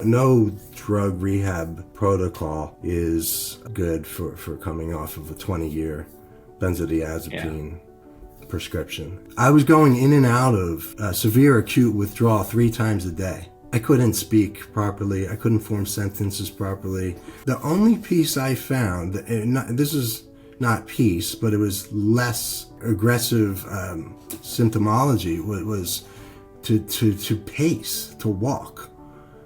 No drug rehab protocol is good for coming off of a 20-year benzodiazepine prescription. I was going in and out of severe acute withdrawal 3 times a day. I couldn't speak properly. I couldn't form sentences properly. The only peace I found, this is not peace, but it was less aggressive symptomology, was to pace, to walk.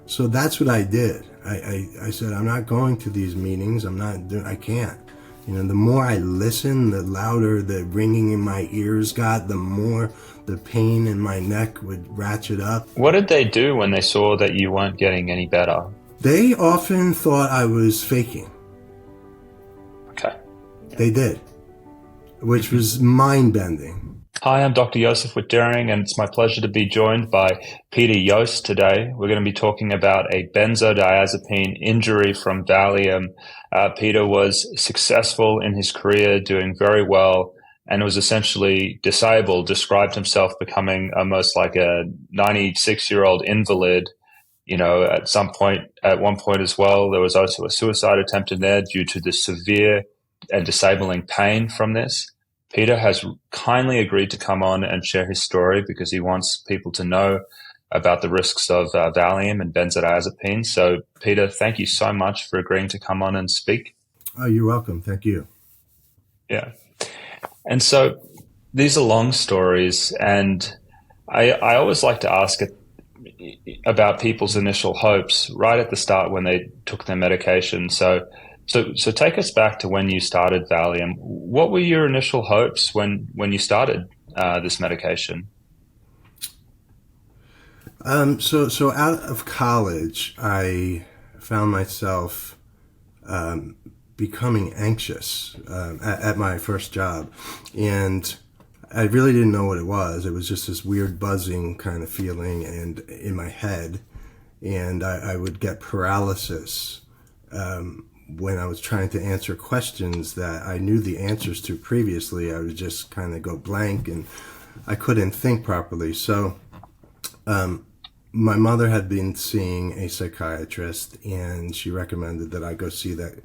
So that's what I did. I said, I'm not going to these meetings. I can't. You know, the more I listened, the louder the ringing in my ears got, the more the pain in my neck would ratchet up. What did they do when they saw that you weren't getting any better? They often thought I was faking. Okay. They did, which was mind-bending. Hi, I'm Dr. Josef Witt-Doerring, and it's my pleasure to be joined by Peter Joost today. We're going to be talking about a benzodiazepine injury from Valium. Peter was successful in his career, doing very well, and was essentially disabled, described himself becoming almost like a 96-year-old invalid. You know, at one point as well, there was also a suicide attempt in there due to the severe and disabling pain from this. Peter has kindly agreed to come on and share his story because he wants people to know about the risks of Valium and benzodiazepine. So, Peter, thank you so much for agreeing to come on and speak. Oh, you're welcome. Thank you. Yeah. And so these are long stories, and I always like to ask about people's initial hopes right at the start when they took their medication. So take us back to when you started Valium. What were your initial hopes when you started this medication? So out of college, I found myself becoming anxious at my first job, and I really didn't know what it was. It was just this weird buzzing kind of feeling and in my head, and I would get paralysis when I was trying to answer questions that I knew the answers to previously. I would just kind of go blank and I couldn't think properly. So my mother had been seeing a psychiatrist, and she recommended that I go see that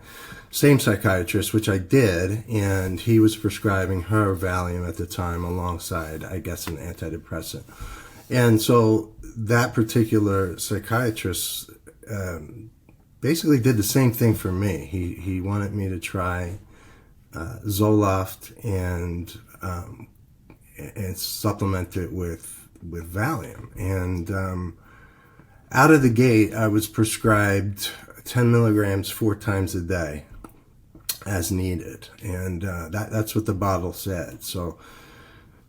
same psychiatrist, which I did, and he was prescribing her Valium at the time alongside, I guess, an antidepressant. And so that particular psychiatrist basically did the same thing for me. He wanted me to try Zoloft and supplement it with Valium. And out of the gate, I was prescribed 10 milligrams 4 times a day as needed. And that's what the bottle said. So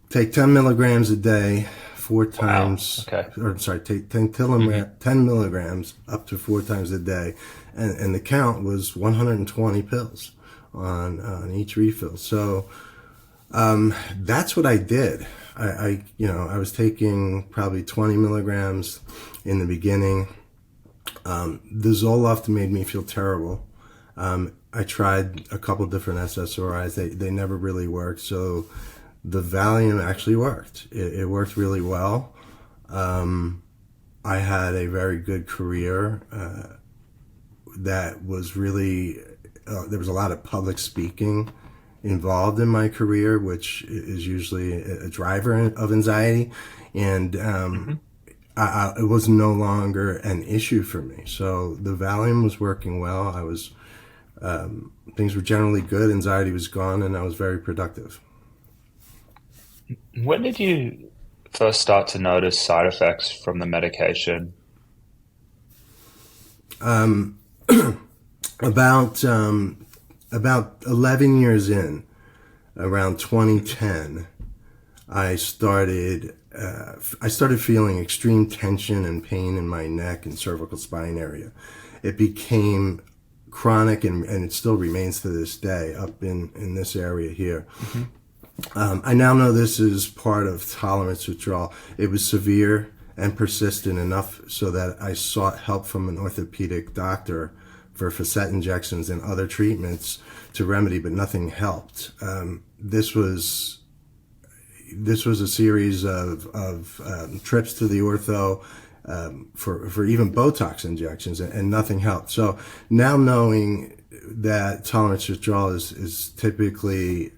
take 10 milligrams a day 4 times, wow. Okay. Or sorry, take 10 milligrams up to 4 times a day. And the count was 120 pills on each refill. So that's what I did. I was taking probably 20 milligrams in the beginning. The Zoloft made me feel terrible. I tried a couple different SSRIs. They never really worked. So the Valium actually worked. It worked really well. I had a very good career that was really, there was a lot of public speaking involved in my career, which is usually a driver of anxiety. And it was no longer an issue for me. So the Valium was working well. I was, things were generally good. Anxiety was gone, and I was very productive. When did you first start to notice side effects from the medication? About 11 years in, around 2010, I started feeling extreme tension and pain in my neck and cervical spine area. It became chronic, and it still remains to this day up in this area here. Mm-hmm. I now know this is part of tolerance withdrawal. It was severe and persistent enough so that I sought help from an orthopedic doctor for facet injections and other treatments to remedy, but nothing helped. This was a series of trips to the ortho, for even Botox injections, and nothing helped. So now knowing that tolerance withdrawal is typically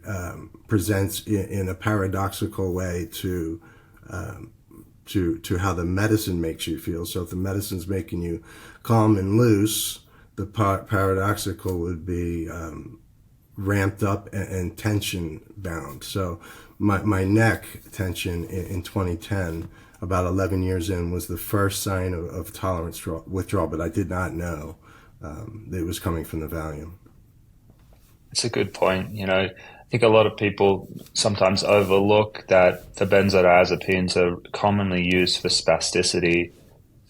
presents in a paradoxical way to how the medicine makes you feel. So if the medicine's making you calm and loose, the paradoxical would be ramped up and tension bound. So my neck tension in 2010, about 11 years in, was the first sign of tolerance withdrawal, but I did not know it was coming from the Valium. It's a good point. I think a lot of people sometimes overlook that the benzodiazepines are commonly used for spasticity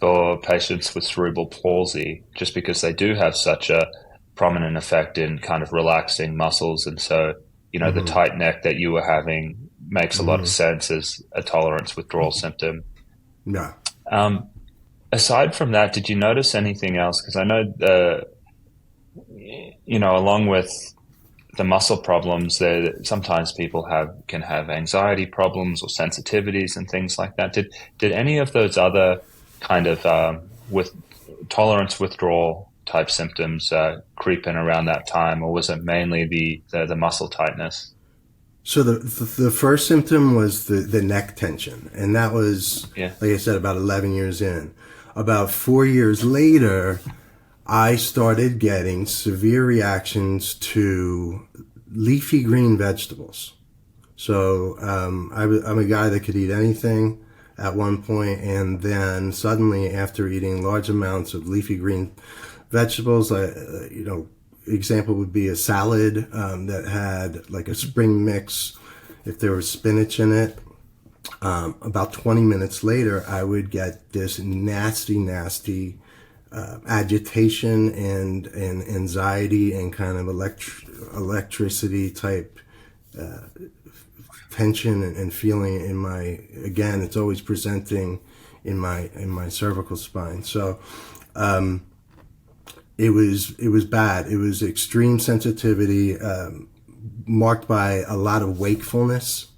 for patients with cerebral palsy, just because they do have such a prominent effect in kind of relaxing muscles. And so, the tight neck that you were having makes a lot of sense as a tolerance withdrawal symptom. Yeah. Aside from that, did you notice anything else? Because I know along with the muscle problems, sometimes people can have anxiety problems or sensitivities and things like that. Did any of those other kind of with tolerance withdrawal type symptoms creep in around that time, or was it mainly the muscle tightness? So the first symptom was the neck tension, and that was, like I said, about 11 years in. About 4 years later, I started getting severe reactions to leafy green vegetables. So I'm a guy that could eat anything at one point, and then suddenly, after eating large amounts of leafy green vegetables, example would be a salad that had like a spring mix, if there was spinach in it. About 20 minutes later, I would get this nasty agitation and anxiety and kind of electricity type tension and feeling in my, again, it's always presenting in my cervical spine. So it was bad. It was extreme sensitivity, marked by a lot of wakefulness,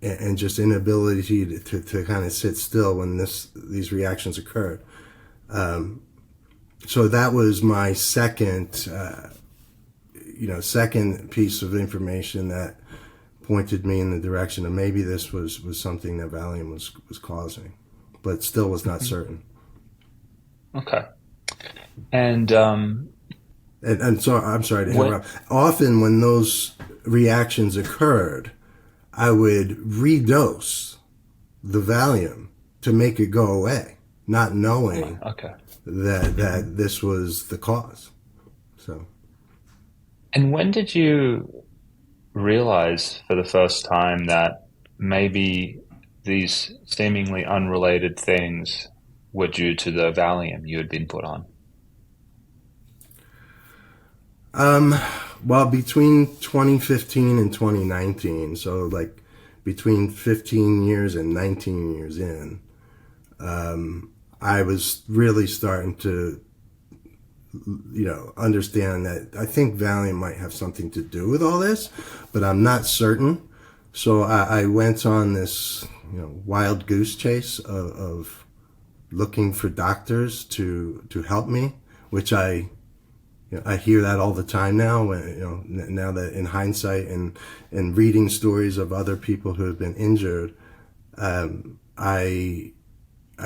and just inability to kind of sit still when these reactions occurred. So that was my second piece of information that pointed me in the direction of maybe this was something that Valium was causing, but still was not certain. Okay. And so I'm sorry to interrupt. Often when those reactions occurred, I would redose the Valium to make it go away, not knowing that this was the cause. So. And when did you realize for the first time that maybe these seemingly unrelated things were due to the Valium you had been put on? Well, between 2015 and 2019, so like between 15 years and 19 years in, I was really starting to, understand that I think Valium might have something to do with all this, but I'm not certain. So I went on this, wild goose chase of looking for doctors to help me, which I hear that all the time now. Now that in hindsight and reading stories of other people who have been injured, I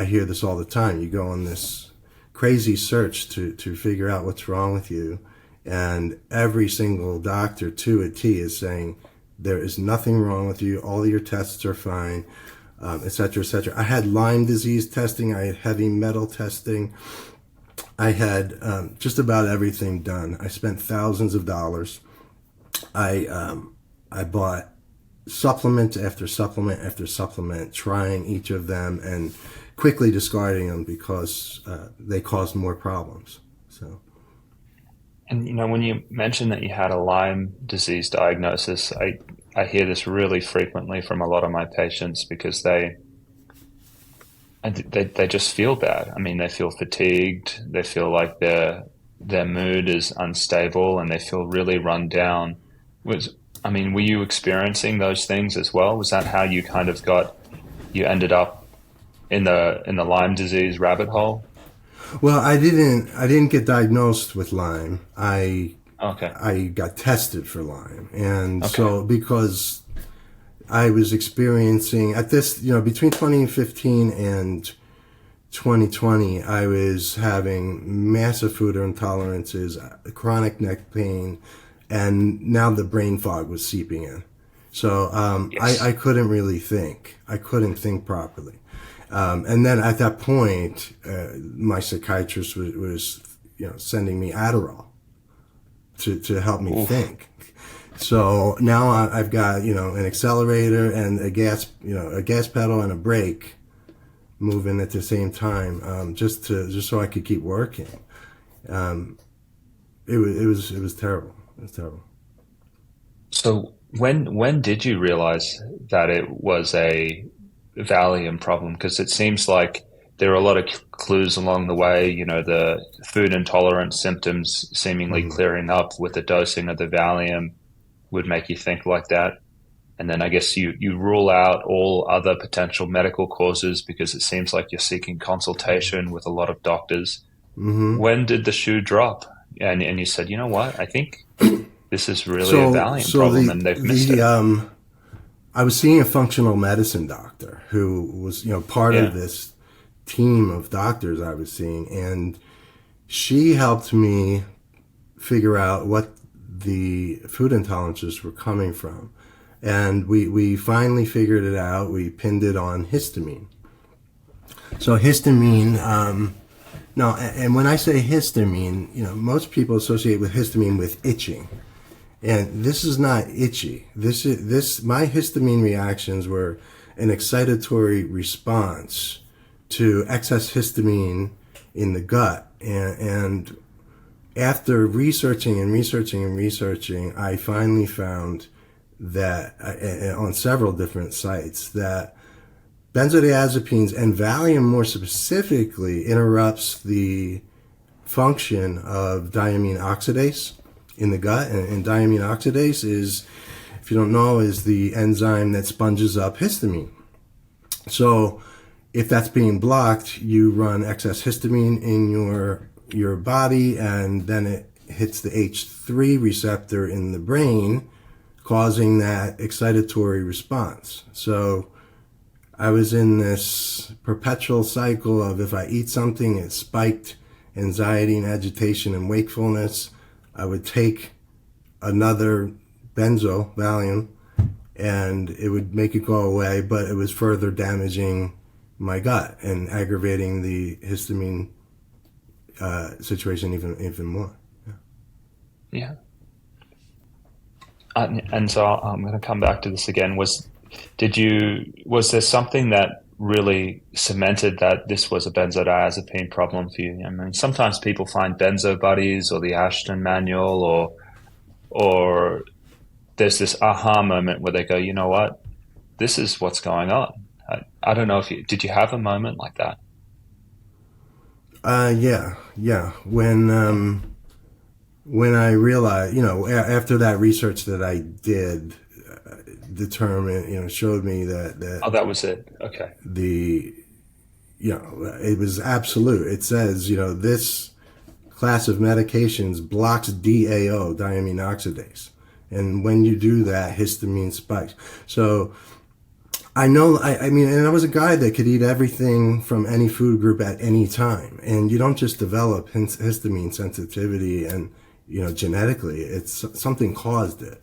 hear this all the time. You go on this crazy search to figure out what's wrong with you, and every single doctor to a T is saying there is nothing wrong with you. All your tests are fine, et cetera, et cetera. I had Lyme disease testing. I had heavy metal testing. I had just about everything done. I spent thousands of dollars. I bought supplement after supplement after supplement, trying each of them and quickly discarding them because they caused more problems. So. And when you mentioned that you had a Lyme disease diagnosis, I hear this really frequently from a lot of my patients because they just feel bad. I mean, they feel fatigued. They feel like their mood is unstable, and they feel really run down. Were you experiencing those things as well? Was that how you kind of you ended up in the Lyme disease rabbit hole? Well, I didn't get diagnosed with Lyme. Okay. I got tested for Lyme, and Okay. so because I was experiencing at this, between 2015 and 2020, I was having massive food intolerances, chronic neck pain, and now the brain fog was seeping in. So I Yes. couldn't really think. I couldn't think properly. And then at that point, my psychiatrist was sending me Adderall to help me Oof. think. So now I've got an accelerator and a gas pedal and a brake moving at the same time, just so I could keep working. Um, it was terrible. It was terrible. So when did you realize that it was a Valium problem? Because it seems like there are a lot of clues along the way, the food intolerance symptoms seemingly Hmm. clearing up with the dosing of the Valium would make you think like that. And then I guess you rule out all other potential medical causes because it seems like you're seeking consultation with a lot of doctors. Hmm. When did the shoe drop? And you said, you know what? I think this is really a So Valium so problem the and they've missed the it. I was seeing a functional medicine doctor who was part of Yeah. this team of doctors I was seeing, and she helped me figure out what the food intolerances were coming from. And we finally figured it out. We pinned it on histamine. So histamine, no, and when I say histamine, most people associate with histamine with itching. And this is not itchy. My histamine reactions were an excitatory response to excess histamine in the gut. And after researching and researching and researching, I finally found that on several different sites that benzodiazepines and Valium more specifically interrupts the function of diamine oxidase in the gut. And diamine oxidase is, if you don't know, is the enzyme that sponges up histamine. So if that's being blocked, you run excess histamine in your body, and then it hits the H3 receptor in the brain, causing that excitatory response. So I was in this perpetual cycle of if I eat something, it spiked anxiety and agitation and wakefulness. I would take another benzo, Valium, and it would make it go away, but it was further damaging my gut and aggravating the histamine situation even more. Yeah. And so I'm going to come back to this again. Was there something that really cemented that this was a benzodiazepine problem for you? I mean, sometimes people find benzo buddies or the Ashton manual or there's this aha moment where they go, you know what? This is what's going on. I don't know if did you have a moment like that? Yeah. When I realized, after that research that I did, determined, showed me that Oh, that was it. Okay. the, it was absolute. It says, this class of medications blocks DAO, diamine oxidase. And when you do that, histamine spikes. So I know, I mean, and I was a guy that could eat everything from any food group at any time. And you don't just develop histamine sensitivity and, genetically, it's something caused it.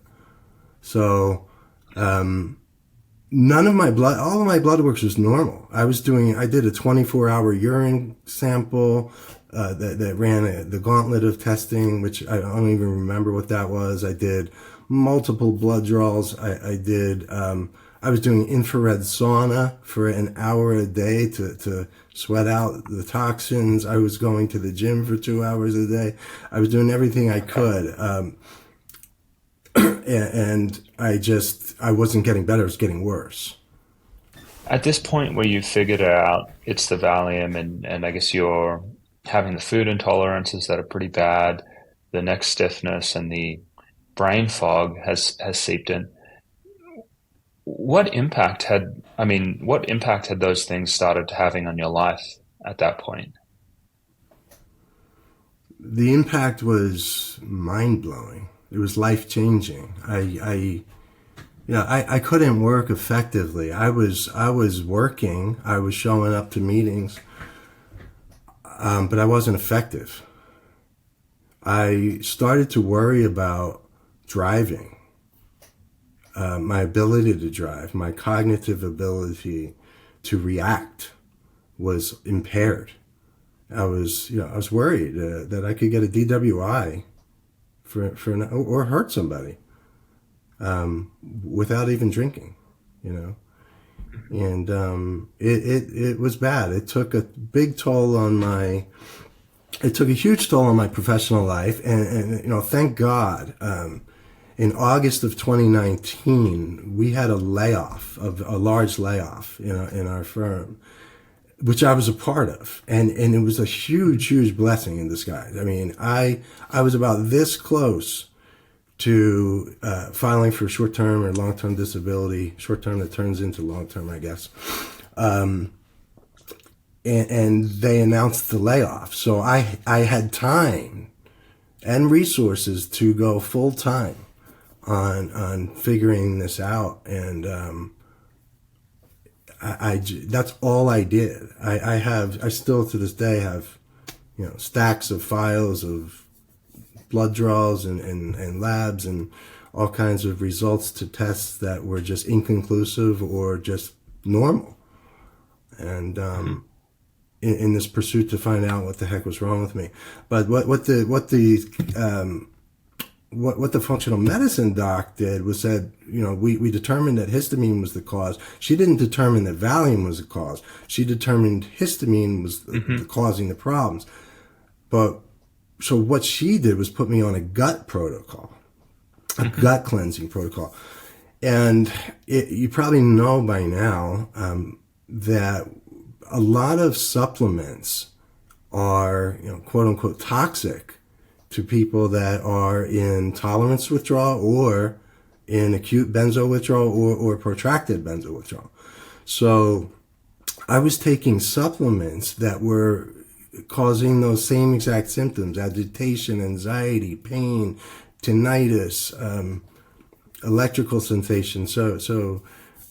So, all of my blood work was normal. I did a 24-hour urine sample, that ran the gauntlet of testing, which I don't even remember what that was. I did multiple blood draws. I was doing infrared sauna for an hour a day to sweat out the toxins. I was going to the gym for 2 hours a day. I was doing everything I could. And I wasn't getting better. It was getting worse. At this point where you figured it out, it's the Valium, and I guess you're having the food intolerances that are pretty bad, the neck stiffness, and the brain fog has seeped in. what impact had those things started having on your life at that point? The impact was mind blowing. It was life changing. I couldn't work effectively. I was working. I was showing up to meetings, but I wasn't effective. I started to worry about driving, my ability to drive, my cognitive ability to react was impaired. I was worried that I could get a DWI or hurt somebody without even drinking, and it was bad. It took a huge toll on my professional life, and thank God. In August of 2019, we had a large layoff in our firm, which I was a part of, and it was a huge blessing in disguise. I mean, I was about this close to filing for short-term or long-term disability, short-term that turns into long-term, I guess. And they announced the layoff, so I had time and resources to go full-time on figuring this out, and that's all I did. I still to this day have, stacks of files of blood draws and labs and all kinds of results to tests that were just inconclusive or just normal. And in this pursuit to find out what the heck was wrong with me. But what the functional medicine doc did was said, we determined that histamine was the cause. She didn't determine that Valium was the cause. She determined histamine was causing the problems. But so what she did was put me on a gut protocol, a gut cleansing protocol. And you probably know by now that a lot of supplements are, quote unquote, toxic to people that are in tolerance withdrawal or in acute benzo withdrawal or protracted benzo withdrawal. So I was taking supplements that were causing those same exact symptoms: agitation, anxiety, pain, tinnitus, electrical sensation. So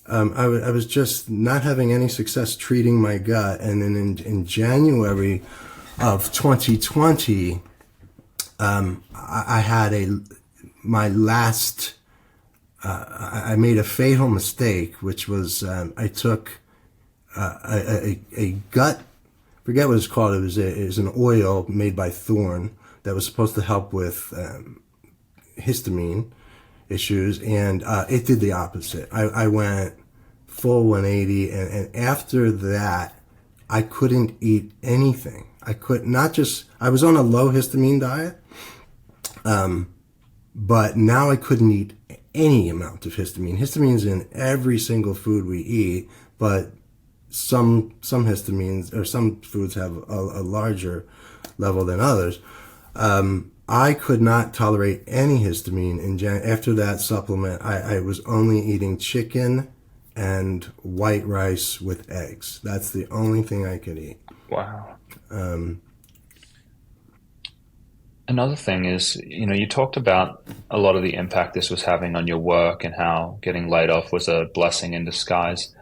I was just not having any success treating my gut. And then in January of 2020, I had I made a fatal mistake, which was I took a gut, forget what it's called. It was an oil made by Thorne that was supposed to help with histamine issues, and it did the opposite. I went full 180, and after that, I couldn't eat anything. I was on a low histamine diet, but now I couldn't eat any amount of histamine. Histamine's in every single food we eat, but some histamines or some foods have a larger level than others. I could not tolerate any histamine after that supplement. I was only eating chicken and white rice with eggs. That's the only thing I could eat. Wow. Another thing is, you talked about a lot of the impact this was having on your work and how getting laid off was a blessing in disguise.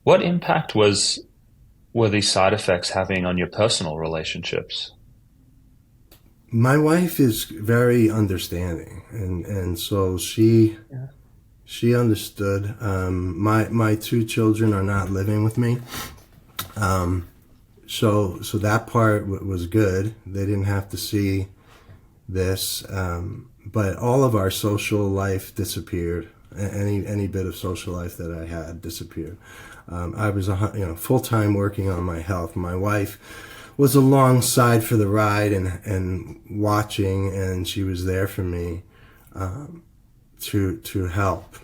What impact were these side effects having on your personal relationships? My wife is very understanding, and so she understood. My two children are not living with me, so that part was good. They didn't have to see this, but all of our social life disappeared. Any bit of social life that I had disappeared. I was full-time working on my health. My wife was alongside for the ride and watching, and she was there for me to help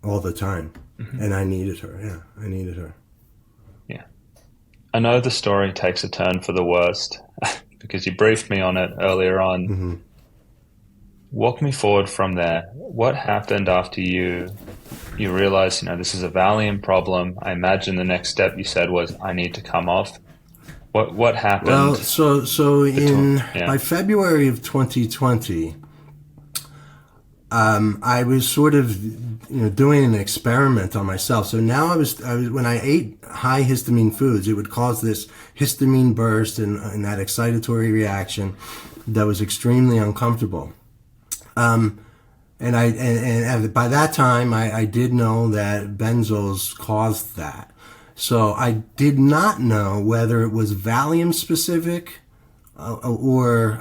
all the time. And I needed her. Yeah, I needed her. Yeah. I know the story takes a turn for the worst because you briefed me on it earlier on. walk me forward from there. What happened after you realized, this is a Valium problem? I imagine the next step you said was, I need to come off. What Well, happened so between? in Yeah. by February of 2020, I was sort of doing an experiment on myself. So now I was when I ate high histamine foods, it would cause this histamine burst and that excitatory reaction that was extremely uncomfortable. And by that time, I did know that benzos caused that. So I did not know whether it was Valium specific or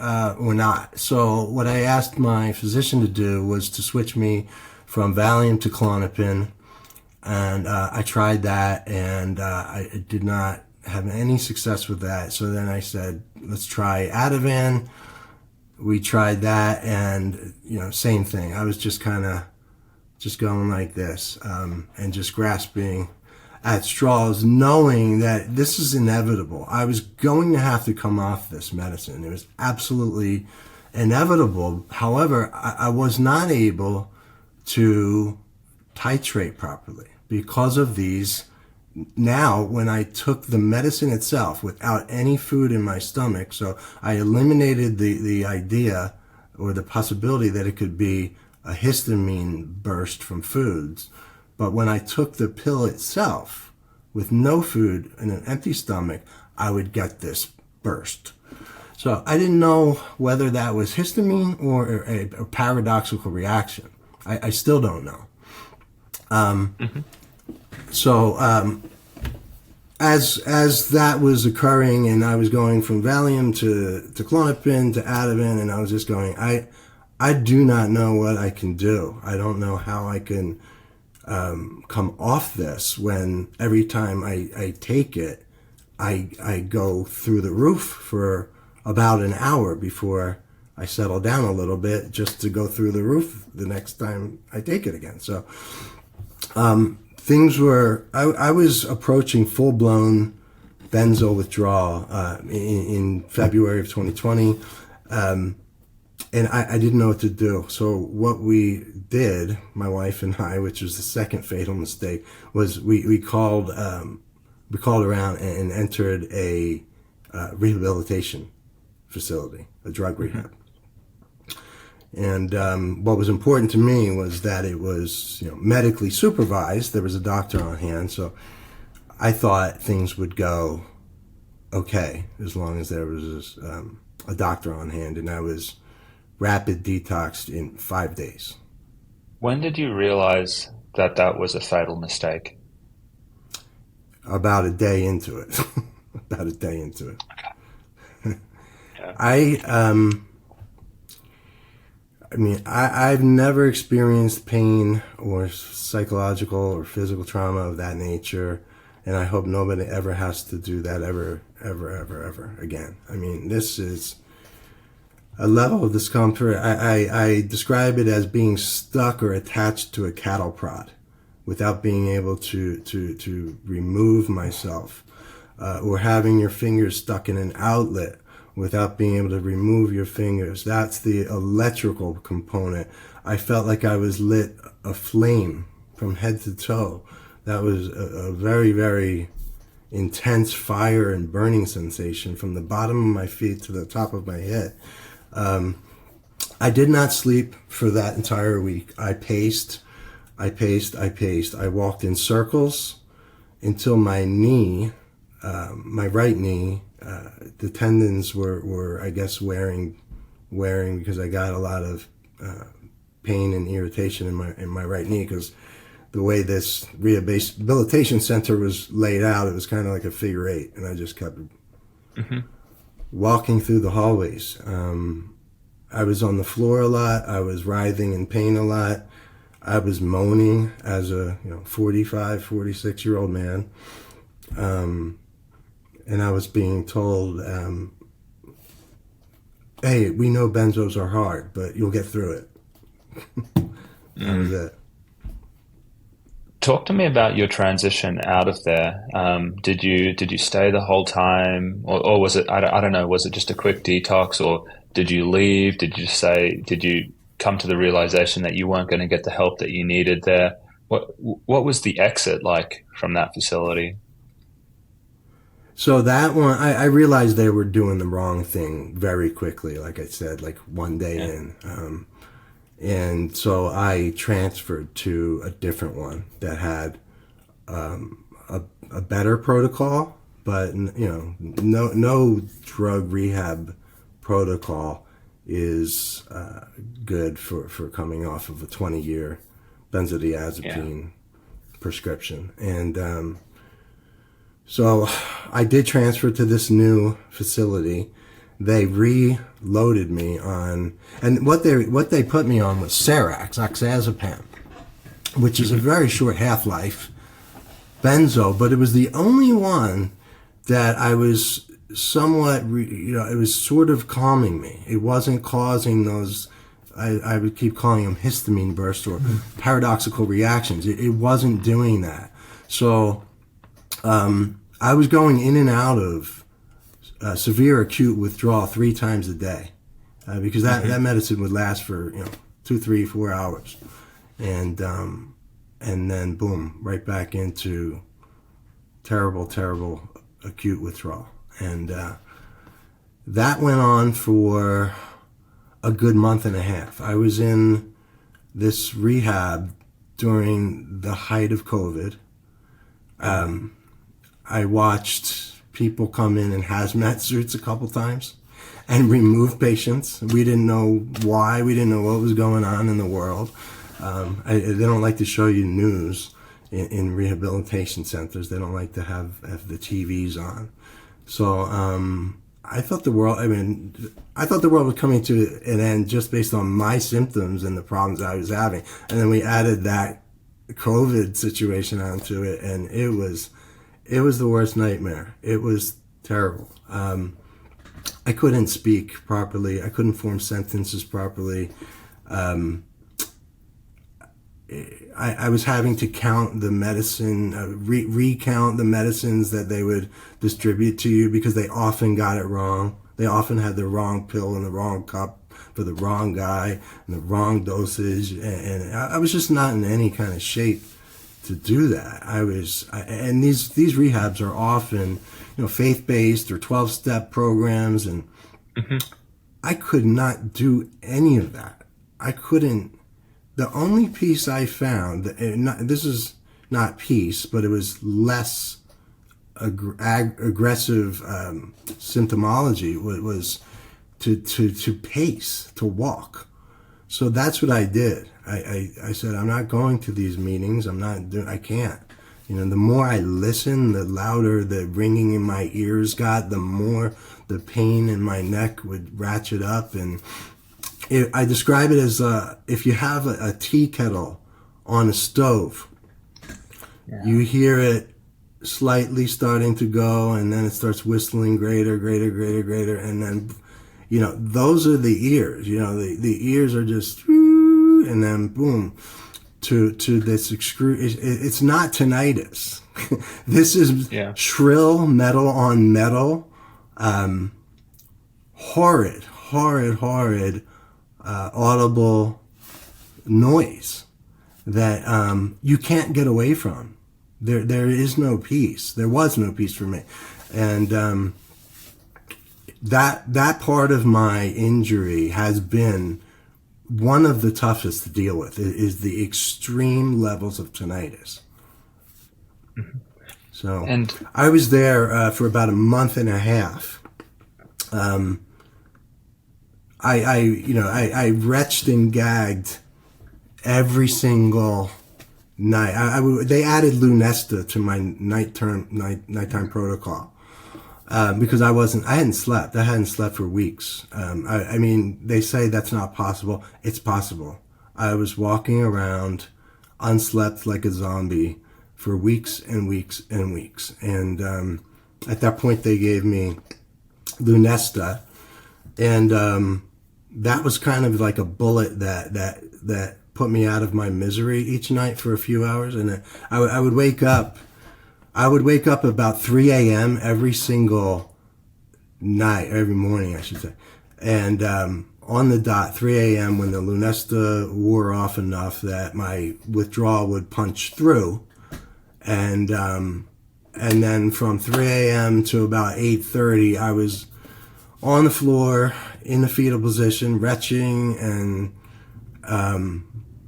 not. So what I asked my physician to do was to switch me from Valium to Klonopin, and I tried that, and I did not have any success with that. So then I said, let's try Ativan. We tried that, and same thing. I was just kind of just going like this, and just grasping at straws, knowing that this is inevitable. I was going to have to come off this medicine. It was absolutely inevitable. However, I was not able to titrate properly because of these. Now, when I took the medicine itself without any food in my stomach, so I eliminated the idea or the possibility that it could be a histamine burst from foods. But when I took the pill itself with no food and an empty stomach, I would get this burst. So I didn't know whether that was histamine or a paradoxical reaction. I still don't know. So as that was occurring, and I was going from Valium to Klonopin to Ativan, and I was just going, I do not know what I can do. I don't know how I can come off this when every time I take it, I go through the roof for about an hour before I settle down a little bit, just to go through the roof the next time I take it again. So things were, I was approaching full-blown benzo withdrawal in February of 2020, and I didn't know what to do. So what we did, my wife and I, which was the second fatal mistake, was we called around and entered a rehabilitation facility, a drug rehab. And what was important to me was that it was medically supervised. There was a doctor on hand, so I thought things would go okay as long as there was a doctor on hand, and I was rapid detoxed in 5 days. When did you realize that that was a fatal mistake? About a day into it. About a day into it. Yeah. I've never experienced pain or psychological or physical trauma of that nature, and I hope nobody ever has to do that ever again. I mean, this is a level of discomfort. I describe it as being stuck or attached to a cattle prod without being able to remove myself, or having your fingers stuck in an outlet without being able to remove your fingers. That's the electrical component. I felt like I was lit aflame from head to toe. That was a very, very intense fire and burning sensation from the bottom of my feet to the top of my head. I did not sleep for that entire week. I paced. I walked in circles until my knee, my right knee, the tendons were I guess wearing because I got a lot of pain and irritation in my right knee, because the way this rehabilitation center was laid out, it was kind of like a figure eight, and I just kept walking through the hallways. I was on the floor a lot. I was writhing in pain a lot. I was moaning as a 45, 46-year-old man. And I was being told, hey, we know benzos are hard, but you'll get through it. That was it. Talk to me about your transition out of there. Did you stay the whole time, or was it, I don't know, was it just a quick detox, or did you leave? Did you come to the realization that you weren't going to get the help that you needed there. What was the exit like from that facility? So that one, I realized they were doing the wrong thing very quickly. Like I said, like one day in, and so I transferred to a different one that had a better protocol, but no drug rehab protocol is good for coming off of a 20-year benzodiazepine prescription. And so I did transfer to this new facility. They reloaded me on, and what they put me on was Serax, oxazepam, which is a very short half-life benzo, but it was the only one that I was somewhat, it was sort of calming me. It wasn't causing those, I would keep calling them histamine bursts or paradoxical reactions. It wasn't doing that. So I was going in and out of severe acute withdrawal 3 times a day because that medicine would last for 2, 3, 4 hours, and then boom, right back into terrible acute withdrawal. And that went on for a good month and a half. I was in this rehab during the height of COVID. I watched people come in hazmat suits a couple times and remove patients. We didn't know why. We didn't know what was going on in the world. They don't like to show you news in rehabilitation centers. They don't like to have the TVs on. So I thought the world was coming to an end just based on my symptoms and the problems I was having. And then we added that COVID situation onto it, and it was the worst nightmare. It was terrible. I couldn't speak properly. I couldn't form sentences properly. I was having to count the medicine, recount the medicines that they would distribute to you because they often got it wrong. They often had the wrong pill in the wrong cup for the wrong guy and the wrong dosage. And I was just not in any kind of shape to do that. And these rehabs are often, faith-based or 12-step programs, and I could not do any of that. I couldn't. The only piece I found, this is not peace, but it was less aggressive symptomology, was to pace, to walk. So that's what I did. I said, I'm not going to these meetings. I can't. The more I listened, the louder the ringing in my ears got, the more the pain in my neck would ratchet up. And I describe it as if you have a tea kettle on a stove, you hear it slightly starting to go, and then it starts whistling greater, and then, those are the ears. The ears are just, and then boom, to this it's not tinnitus. This is shrill metal on metal, horrid, audible noise that you can't get away from. There is no peace. There was no peace for me, and that part of my injury has been one of the toughest to deal with. Is the extreme levels of tinnitus. So, and I was there for about a month and a half. I retched and gagged every single night. They added Lunesta to my nighttime protocol because I hadn't slept. I hadn't slept for weeks. They say that's not possible. It's possible. I was walking around unslept like a zombie for weeks and weeks and weeks. And at that point, they gave me Lunesta, and that was kind of like a bullet that put me out of my misery each night for a few hours. And I would wake up. I would wake up about 3 a.m. every single night, every morning, I should say. And on the dot, 3 a.m., when the Lunesta wore off enough that my withdrawal would punch through. And then from 3 a.m. to about 8:30, I was on the floor in the fetal position, retching and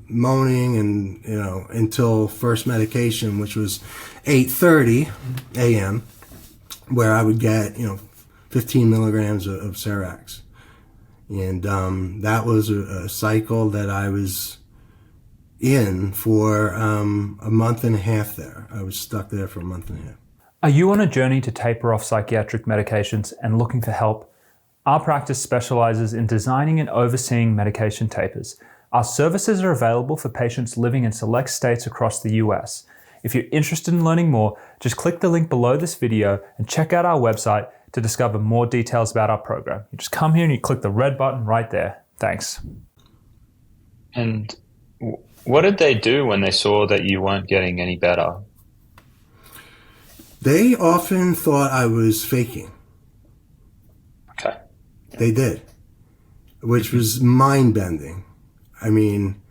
moaning, and until first medication, which was 8:30 a.m., where I would get 15 milligrams of Serax, and that was a cycle that I was in for a month and a half there. I was stuck there for a month and a half. Are you on a journey to taper off psychiatric medications and looking for help? Our practice specializes in designing and overseeing medication tapers. Our services are available for patients living in select states across the US. If you're interested in learning more, just click the link below this video and check out our website to discover more details about our program. You just come here and you click the red button right there. Thanks. And what did they do when they saw that you weren't getting any better? They often thought I was faking. Okay. They did, which was mind-bending. I mean,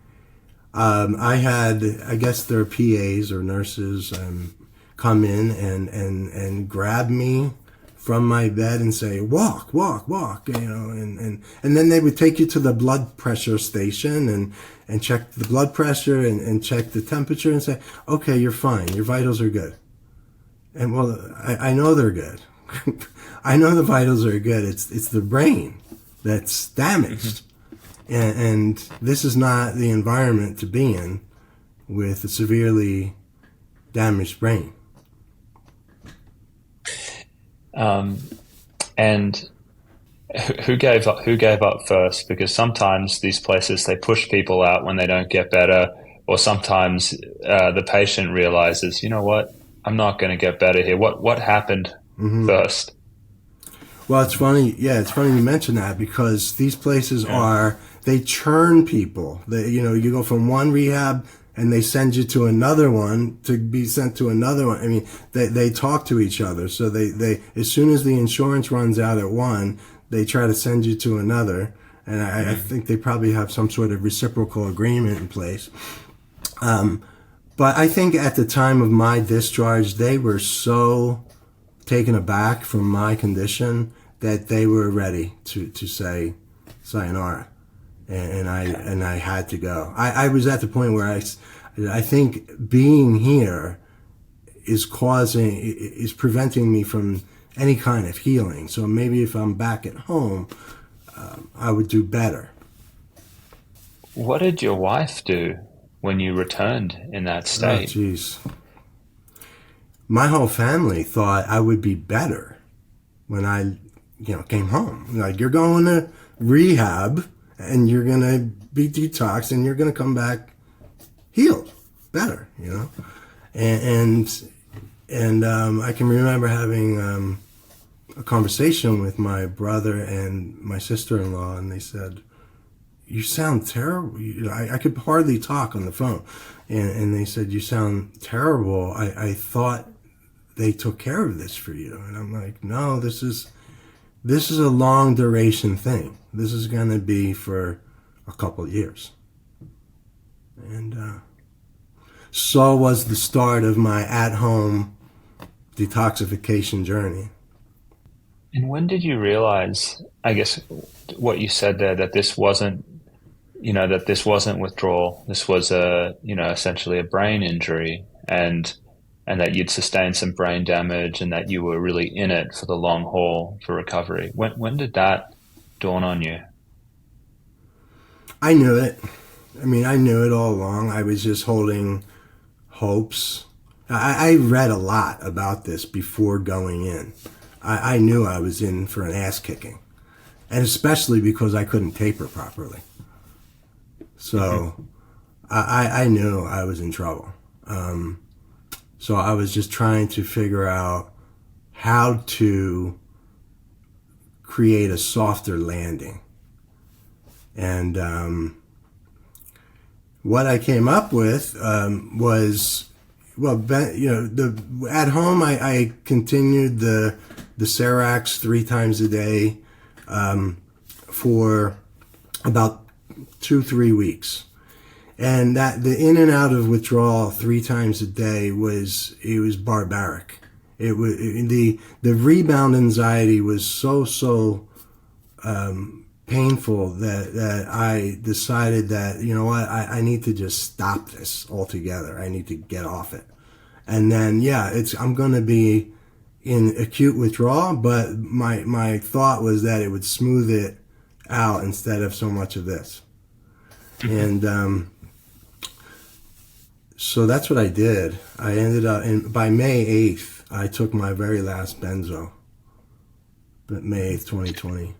I guess their PAs or nurses come in and grab me from my bed and say, walk, and then they would take you to the blood pressure station and check the blood pressure and check the temperature and say, okay, you're fine, your vitals are good. And well, I know they're good. I know the vitals are good. It's the brain that's damaged. And this is not the environment to be in with a severely damaged brain. And who gave up first? Because sometimes these places, they push people out when they don't get better, or sometimes the patient realizes, you know what, I'm not going to get better here. What happened first? Well, it's funny. Yeah, it's funny you mention that, because these places they churn people. You go from one rehab and they send you to another one to be sent to another one. I mean, they talk to each other. So they as soon as the insurance runs out at one, they try to send you to another. And I think they probably have some sort of reciprocal agreement in place. But I think at the time of my discharge, they were so taken aback from my condition that they were ready to say sayonara. And I had to go. I was at the point where I think being here is preventing me from any kind of healing. So maybe if I'm back at home, I would do better. What did your wife do when you returned in that state? Oh, geez. My whole family thought I would be better when I, came home. Like, you're going to rehab and you're going to be detoxed and you're going to come back healed, better, And I can remember having a conversation with my brother and my sister-in-law, and they said, you sound terrible. I could hardly talk on the phone. And they said, you sound terrible. I thought they took care of this for you. And I'm like, no, this is a long duration thing. This is going to be for a couple of years. And so was the start of my at-home detoxification journey. And when did you realize, I guess, what you said there, that this wasn't, that this wasn't withdrawal, this was essentially a brain injury, and that you'd sustained some brain damage, and that you were really in it for the long haul for recovery? When did that dawn on you? I knew it. I knew it all along. I was just holding hopes. I read a lot about this before going in. I knew I was in for an ass kicking, and especially because I couldn't taper properly. So I knew I was in trouble. So I was just trying to figure out how to create a softer landing. And what I came up with was, at home I continued the Serax 3 times a day for about 2-3 weeks. And that the in and out of withdrawal 3 times a day was barbaric. It was the rebound anxiety was so painful that I decided that, you know what, I need to just stop this altogether. I need to get off it. And then I'm going to be in acute withdrawal, but my thought was that it would smooth it out instead of so much of this. And so that's what I did. I ended up, by May 8th, I took my very last benzo. But May 8th, 2020.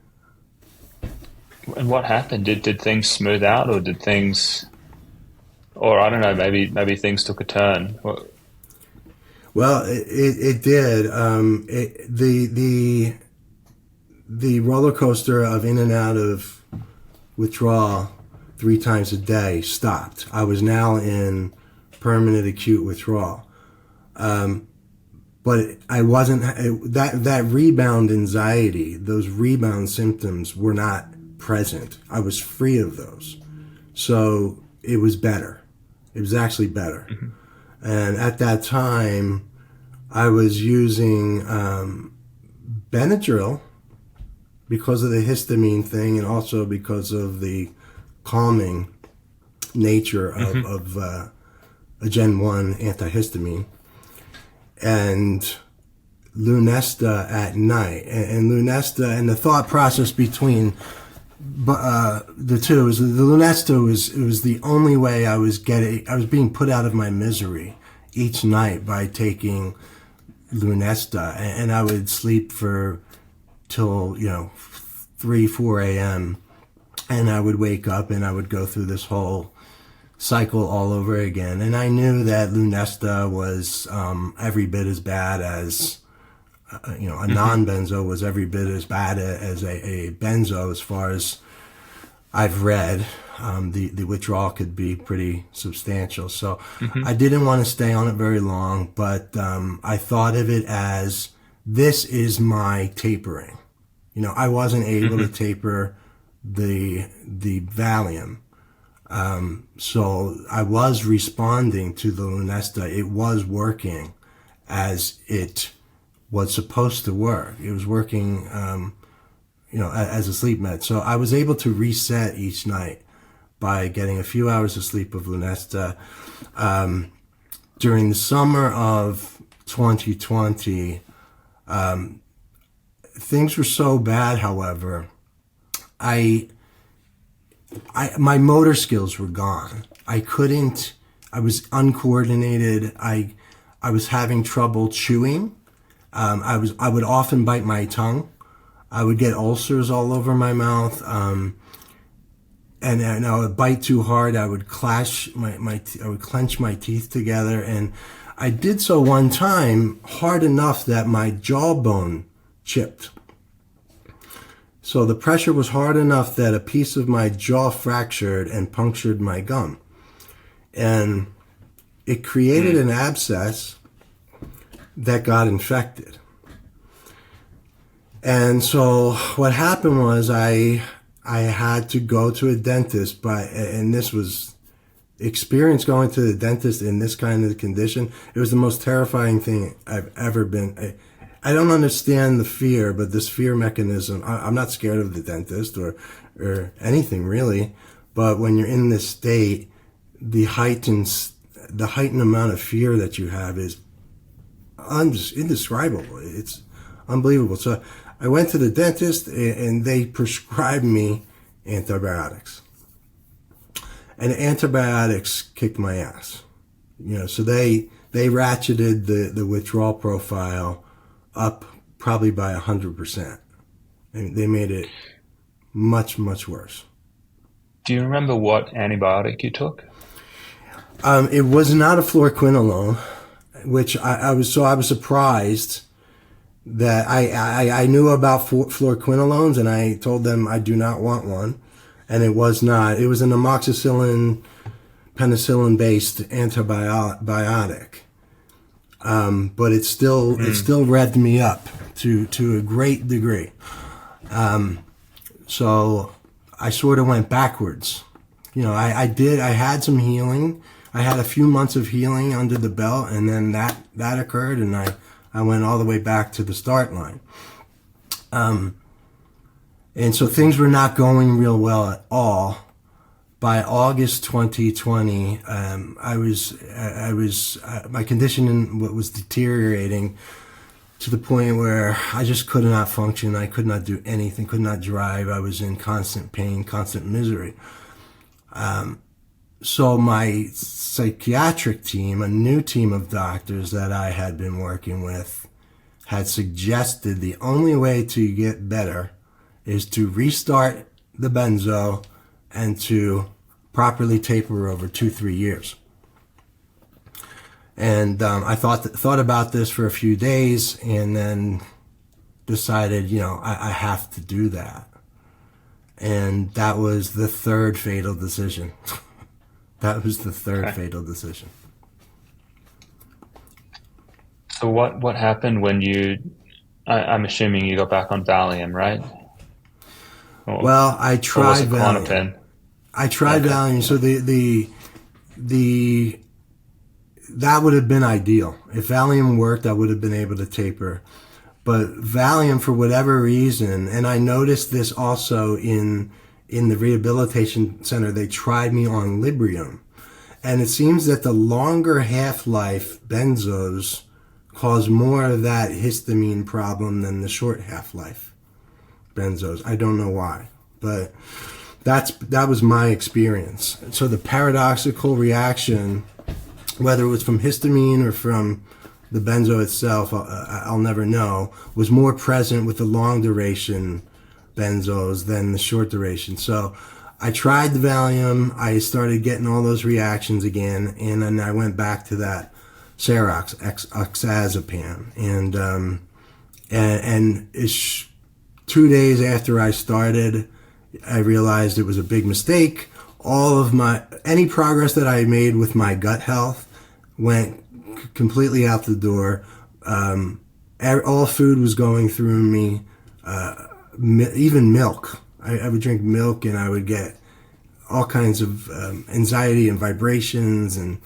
And what happened? Did things smooth out, or did things, or I don't know, maybe things took a turn? Well, it did. The roller coaster of in and out of withdrawal 3 times a day stopped. I was now in permanent acute withdrawal. But I wasn't, that rebound anxiety, those rebound symptoms were not present. I was free of those. So it was better. It was actually better. Mm-hmm. And at that time, I was using Benadryl because of the histamine thing, and also because of the calming nature of a Gen 1 antihistamine, and Lunesta at night. And Lunesta, and the thought process between the two is the Lunesta was the only way I was being put out of my misery each night by taking Lunesta, and I would sleep till 3-4 a.m. and I would wake up and I would go through this whole cycle all over again. And I knew that Lunesta was every bit as bad as a non-benzo was every bit as bad as a benzo, as far as I've read. The withdrawal could be pretty substantial. So I didn't want to stay on it very long, but I thought of it as, this is my tapering. I wasn't able to taper the Valium. So I was responding to the Lunesta. It was working as it was supposed to work. It was working, as a sleep med. So I was able to reset each night by getting a few hours of sleep of Lunesta. During the summer of 2020, things were so bad, however, my motor skills were gone. I was uncoordinated. I was having trouble chewing. I would often bite my tongue. I would get ulcers all over my mouth. And I would bite too hard. I would I would clench my teeth together. And I did so one time hard enough that my jawbone chipped. So the pressure was hard enough that a piece of my jaw fractured and punctured my gum. And it created an abscess that got infected. And so what happened was I had to go to a dentist, and this was experience going to the dentist in this kind of condition. It was the most terrifying thing I've ever been. I don't understand the fear, but this fear mechanism, I'm not scared of the dentist or anything really, but when you're in this state, the heightened amount of fear that you have is indescribable. It's unbelievable. So I went to the dentist and they prescribed me antibiotics. And antibiotics kicked my ass. So they ratcheted the withdrawal profile up probably by 100%. And they made it much, much worse. Do you remember what antibiotic you took? It was not a fluoroquinolone, which I was surprised that I knew about fluoroquinolones, and I told them I do not want one, and it was not. It was an amoxicillin, penicillin-based antibiotic, but it still revved me up to a great degree. So I sort of went backwards. I had some healing. I had a few months of healing under the belt, and then that occurred, and I went all the way back to the start line. And so things were not going real well at all. By August 2020, my condition was deteriorating to the point where I just could not function. I could not do anything, could not drive. I was in constant pain, constant misery. So my psychiatric team, a new team of doctors that I had been working with, had suggested the only way to get better is to restart the benzo and to properly taper over 2-3 years. And I thought about this for a few days, and then decided, I have to do that. And that was the third fatal decision. That was the third fatal decision. So what happened when I'm assuming you got back on Valium, right? Well, I tried Valium. I tried Valium. So that would have been ideal. If Valium worked, I would have been able to taper. But Valium, for whatever reason, and I noticed this also in the rehabilitation center, they tried me on Librium. And it seems that the longer half-life benzos cause more of that histamine problem than the short half-life benzos. I don't know why, but that was my experience. So the paradoxical reaction, whether it was from histamine or from the benzo itself, I'll never know, was more present with the long duration benzos than the short duration. So I tried the Valium, I started getting all those reactions again, and then I went back to that Cerox, oxazepam. And it's 2 days after I started, I realized it was a big mistake. All of any progress that I made with my gut health went completely out the door. All food was going through me, even milk. I would drink milk and I would get all kinds of anxiety and vibrations, and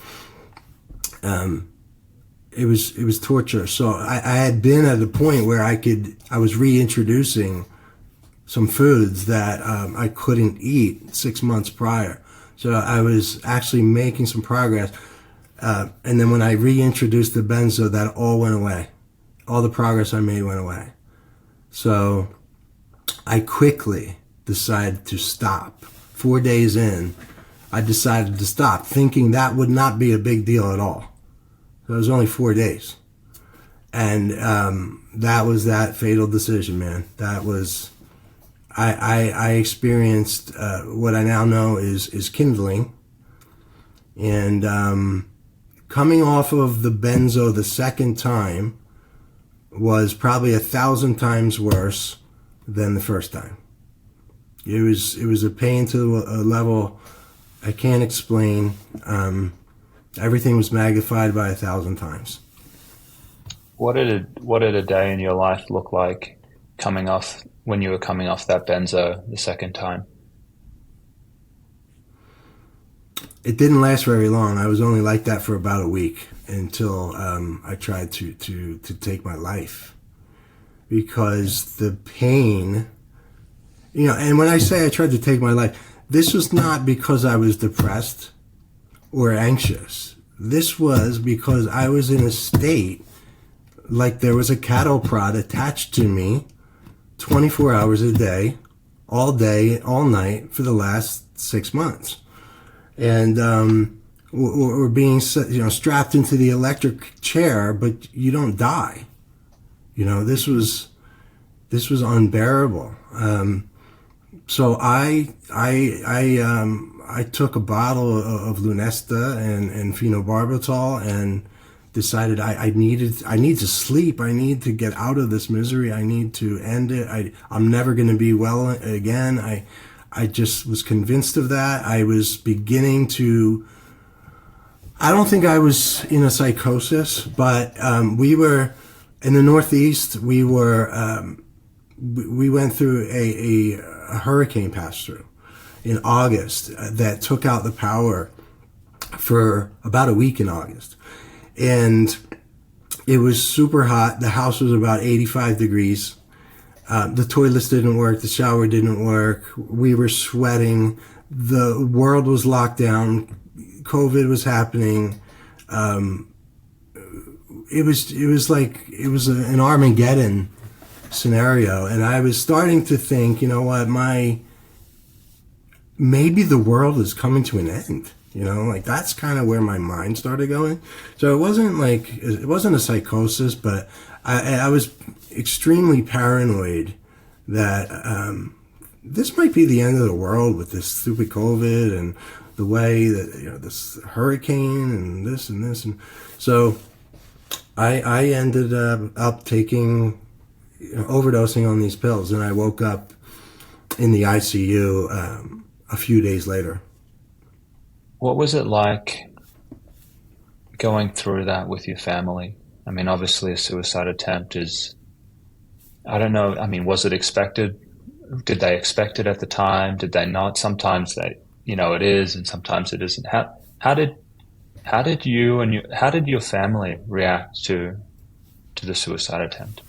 it was torture. So I had been at a point where I was reintroducing some foods that I couldn't eat 6 months prior. So I was actually making some progress. And then when I reintroduced the benzo, that all went away. All the progress I made went away. So I quickly decided to stop. 4 days in, I decided to stop, thinking that would not be a big deal at all. So it was only 4 days. And that was that fatal decision, man. That was... I experienced what I now know is kindling. And coming off of the benzo the second time was probably 1,000 times worse than the first time. It was a pain to a level I can't explain. Everything was magnified by 1,000 times. What did a day in your life look like when you were coming off that benzo the second time? It didn't last very long. I was only like that for about a week until I tried to take my life, because the pain, and when I say I tried to take my life, this was not because I was depressed or anxious. This was because I was in a state like there was a cattle prod attached to me 24 hours a day, all night for the last 6 months. And we're being strapped into the electric chair, but you don't die. This was unbearable. So I took a bottle of Lunesta and phenobarbital and decided I need to sleep. I need to get out of this misery. I need to end it. I'm never going to be well again. I just was convinced of that. I was beginning to, I don't think I was in a psychosis, but we were in the Northeast. We went through a hurricane pass through. in August that took out the power for about a week in August. And it was super hot. The house was about 85 degrees. The toilets didn't work. The shower didn't work. We were sweating. The world was locked down. COVID was happening. It was an Armageddon scenario. And I was starting to think, you know what, maybe the world is coming to an end. Like that's kind of where my mind started going. So it wasn't a psychosis, but I was extremely paranoid that this might be the end of the world with this stupid COVID and the way that this hurricane and this and this, and so I ended up taking overdosing on these pills, and I woke up in the ICU a few days later. What was it like going through that with your family? I mean, obviously a suicide attempt is, I don't know, I mean, was it expected? Did they expect it at the time? Did they not? Sometimes it is, and sometimes it isn't. How did your family react to the suicide attempt?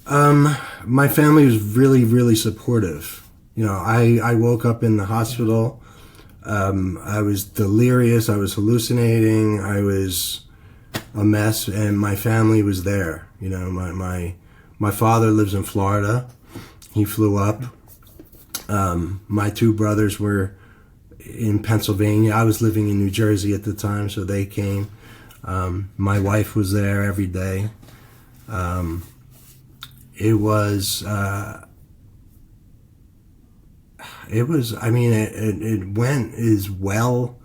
My family was really, really supportive. I woke up in the hospital. I was delirious. I was hallucinating. I was a mess, and my family was there. My father lives in Florida. He flew up. My two brothers were in Pennsylvania. I was living in New Jersey at the time, so they came. My wife was there every day. It went as well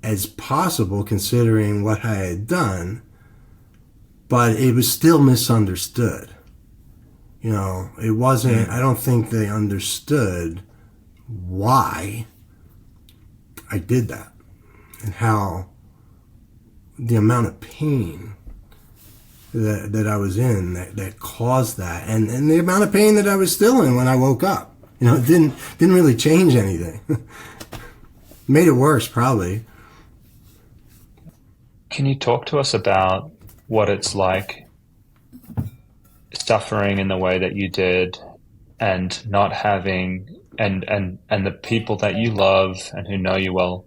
as possible considering what I had done, but it was still misunderstood. It wasn't, I don't think they understood why I did that and how the amount of pain that I was in that caused that, and the amount of pain that I was still in when I woke up. It didn't really change anything. Made it worse, probably. Can you talk to us about what it's like suffering in the way that you did, and not having, and the people that you love and who know you well,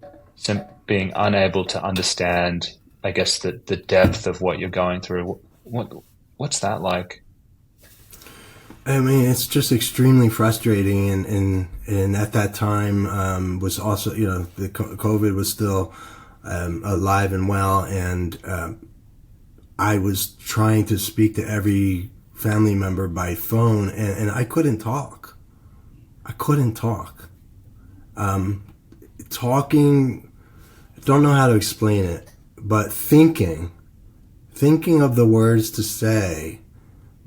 being unable to understand, I guess, the depth of what you're going through? What's that like? I mean, it's just extremely frustrating, and at that time was also, the COVID was still alive and well, and I was trying to speak to every family member by phone, and I couldn't talk. Talking, I don't know how to explain it, but thinking of the words to say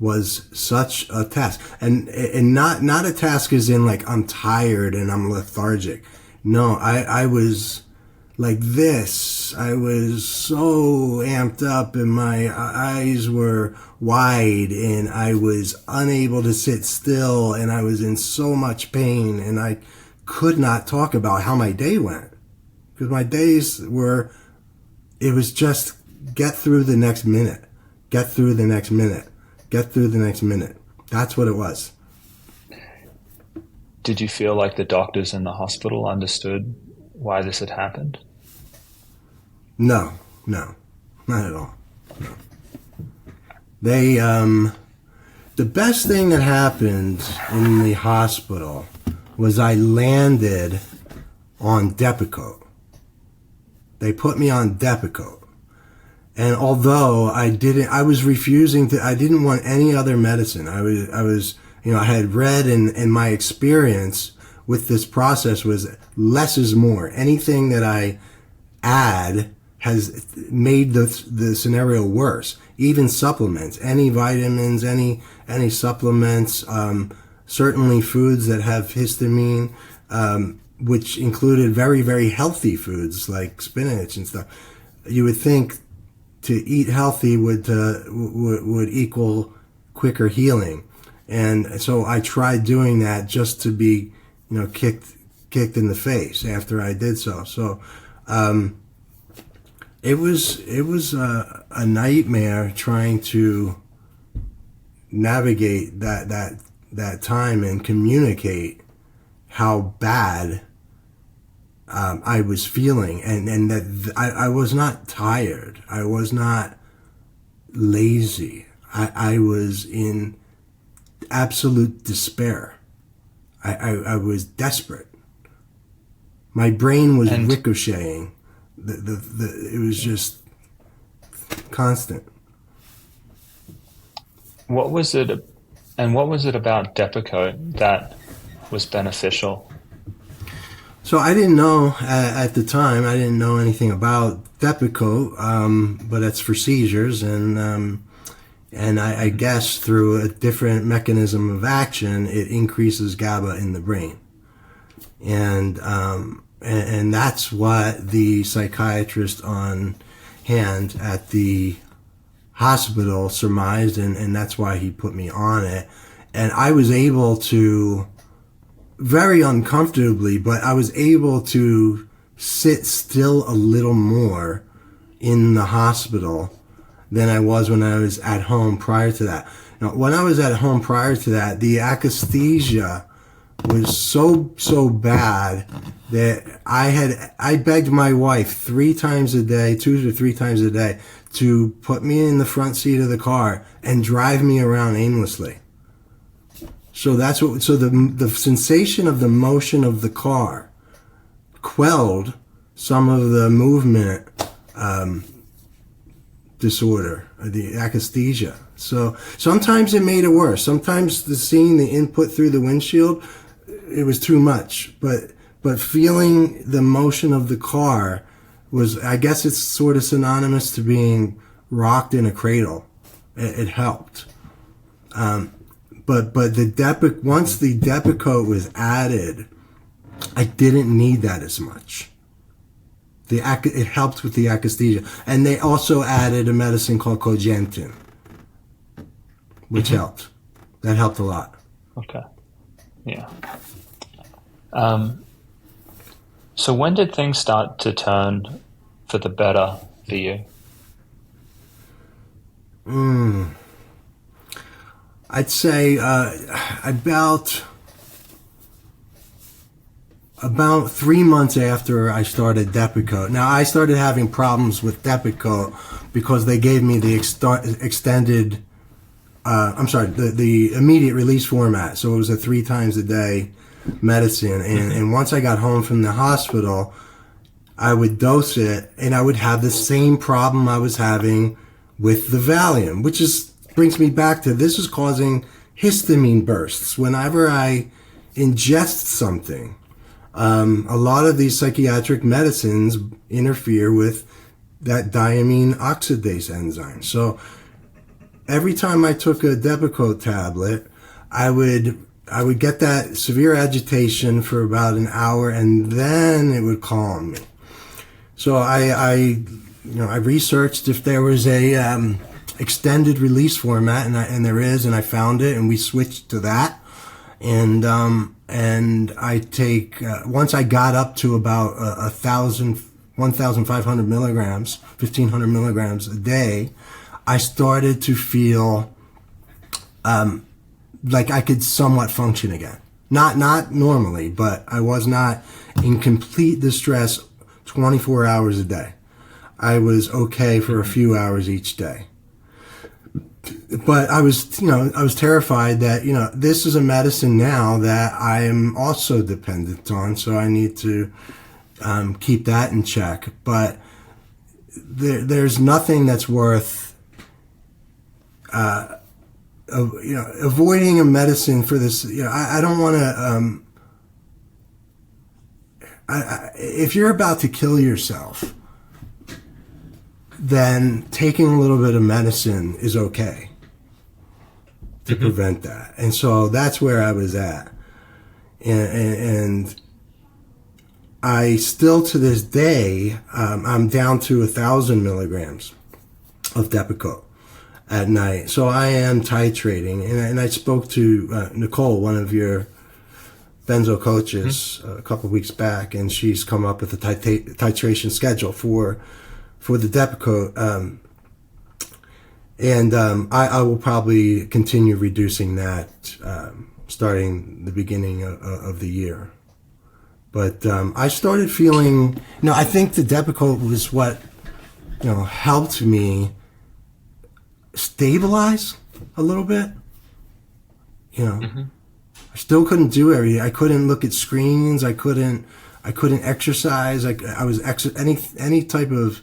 was such a task, and not a task as in like I'm tired and I'm lethargic. No, I was like this. I was so amped up, and my eyes were wide, and I was unable to sit still, and I was in so much pain, and I could not talk about how my day went, because my days were, it was just get through the next minute, get through the next minute. Get through the next minute. That's what it was. Did you feel like the doctors in the hospital understood why this had happened? No, not at all. No. They, the best thing that happened in the hospital was I landed on Depakote. They put me on Depakote. And although I was refusing I didn't want any other medicine. I was, I had read, and my experience with this process was less is more. Anything that I add has made the scenario worse. Even supplements, any vitamins, any supplements, certainly foods that have histamine, which included very, very healthy foods like spinach and stuff. You would think to eat healthy would equal quicker healing, And so I tried doing that just to be, kicked in the face after I did so. So, it was a nightmare trying to navigate that time and communicate how bad I was feeling, and that I was not tired. I was not lazy. I was in absolute despair. I was desperate. My brain was ricocheting. It was just constant. What was it about Depakote that was beneficial? So I didn't know at the time. I didn't know anything about Depakote, but it's for seizures, and I guess through a different mechanism of action, it increases GABA in the brain, and that's what the psychiatrist on hand at the hospital surmised, and that's why he put me on it. And I was able to, very uncomfortably, but I was able to sit still a little more in the hospital than I was when I was at home prior to that. Now, when I was at home prior to that, the akathisia was so bad that I begged my wife 3 times a day, 2 to 3 times a day, to put me in the front seat of the car and drive me around aimlessly. So the sensation of the motion of the car quelled some of the movement disorder, the akathisia. So sometimes it made it worse. Sometimes seeing the input through the windshield, it was too much. But feeling the motion of the car was, I guess it's sort of synonymous to being rocked in a cradle. It helped. But once the Depakote was added, I didn't need that as much. It helped with the akathisia. And they also added a medicine called cogentin, which helped. That helped a lot. Okay. Yeah. So when did things start to turn for the better for you? I'd say about 3 months after I started Depakote. Now, I started having problems with Depakote because they gave me the the immediate release format. So it was a 3 times a day medicine. And once I got home from the hospital, I would dose it, and I would have the same problem I was having with the Valium, which brings me back to, this is causing histamine bursts whenever I ingest something. A lot of these psychiatric medicines interfere with that diamine oxidase enzyme. So every time I took a Depakote tablet, I would get that severe agitation for about an hour, and then it would calm me. So I researched if there was a extended release format, and there is, and I found it, and we switched to that. And I take, once I got up to about 1,500 milligrams, 1,500 milligrams a day, I started to feel like I could somewhat function again. Not normally, but I was not in complete distress 24 hours a day. I was okay for a few hours each day. But I was terrified that, this is a medicine now that I am also dependent on, so I need to keep that in check. But there's nothing that's worth, avoiding a medicine for this. I don't want to. If you're about to kill yourself, then taking a little bit of medicine is okay to prevent that. And so that's where I was at. And I still, to this day, I'm down to 1,000 milligrams of Depakote. at night. So I am titrating, and I spoke to Nicole, one of your benzo coaches, a couple of weeks back, and she's come up with a titration schedule for the Depakote. I will probably continue reducing that starting the beginning of the year. But I started feeling, I think the Depakote was what, helped me stabilize a little bit. I still couldn't do everything. I couldn't look at screens. I couldn't exercise. I was any type of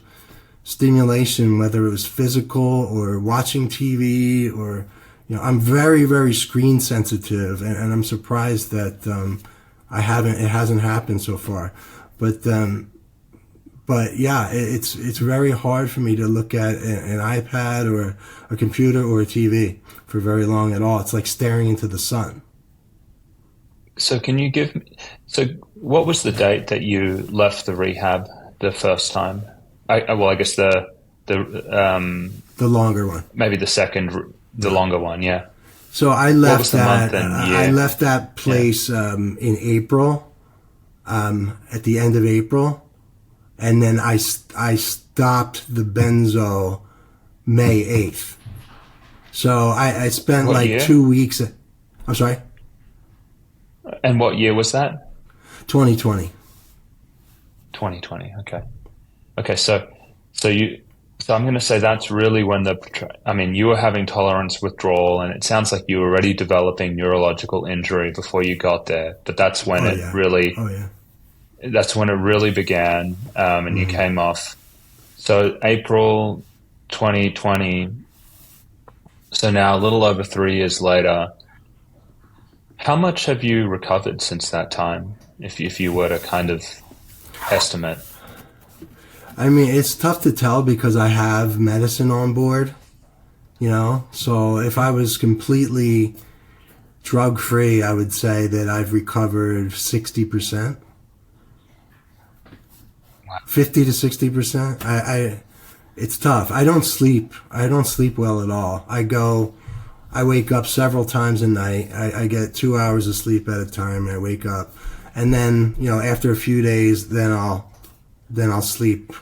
stimulation, whether it was physical or watching TV or, I'm very, very screen sensitive, and I'm surprised that it hasn't happened so far. But yeah, it's very hard for me to look at an iPad or a computer or a TV for very long at all. It's like staring into the sun. So can you give me, what was the date that you left the rehab the first time? I guess the longer one. Maybe the longer one, yeah. So I left that. I left that place in April, at the end of April, and then I stopped the benzo May 8th. So I spent What year? 2 weeks. I'm sorry. And what year was that? 2020. 2020. Okay. So I'm going to say that's really when you were having tolerance withdrawal, and it sounds like you were already developing neurological injury before you got there. But that's when that's when it really began, and you came off. So April 2020. So now a little over 3 years later, how much have you recovered since that time? If you were to kind of estimate. I mean, it's tough to tell because I have medicine on board, So if I was completely drug-free, I would say that I've recovered 60%. 50 to 60%. It's tough. I don't sleep well at all. I wake up several times a night. I get 2 hours of sleep at a time. I wake up, and then after a few days, then I'll sleep.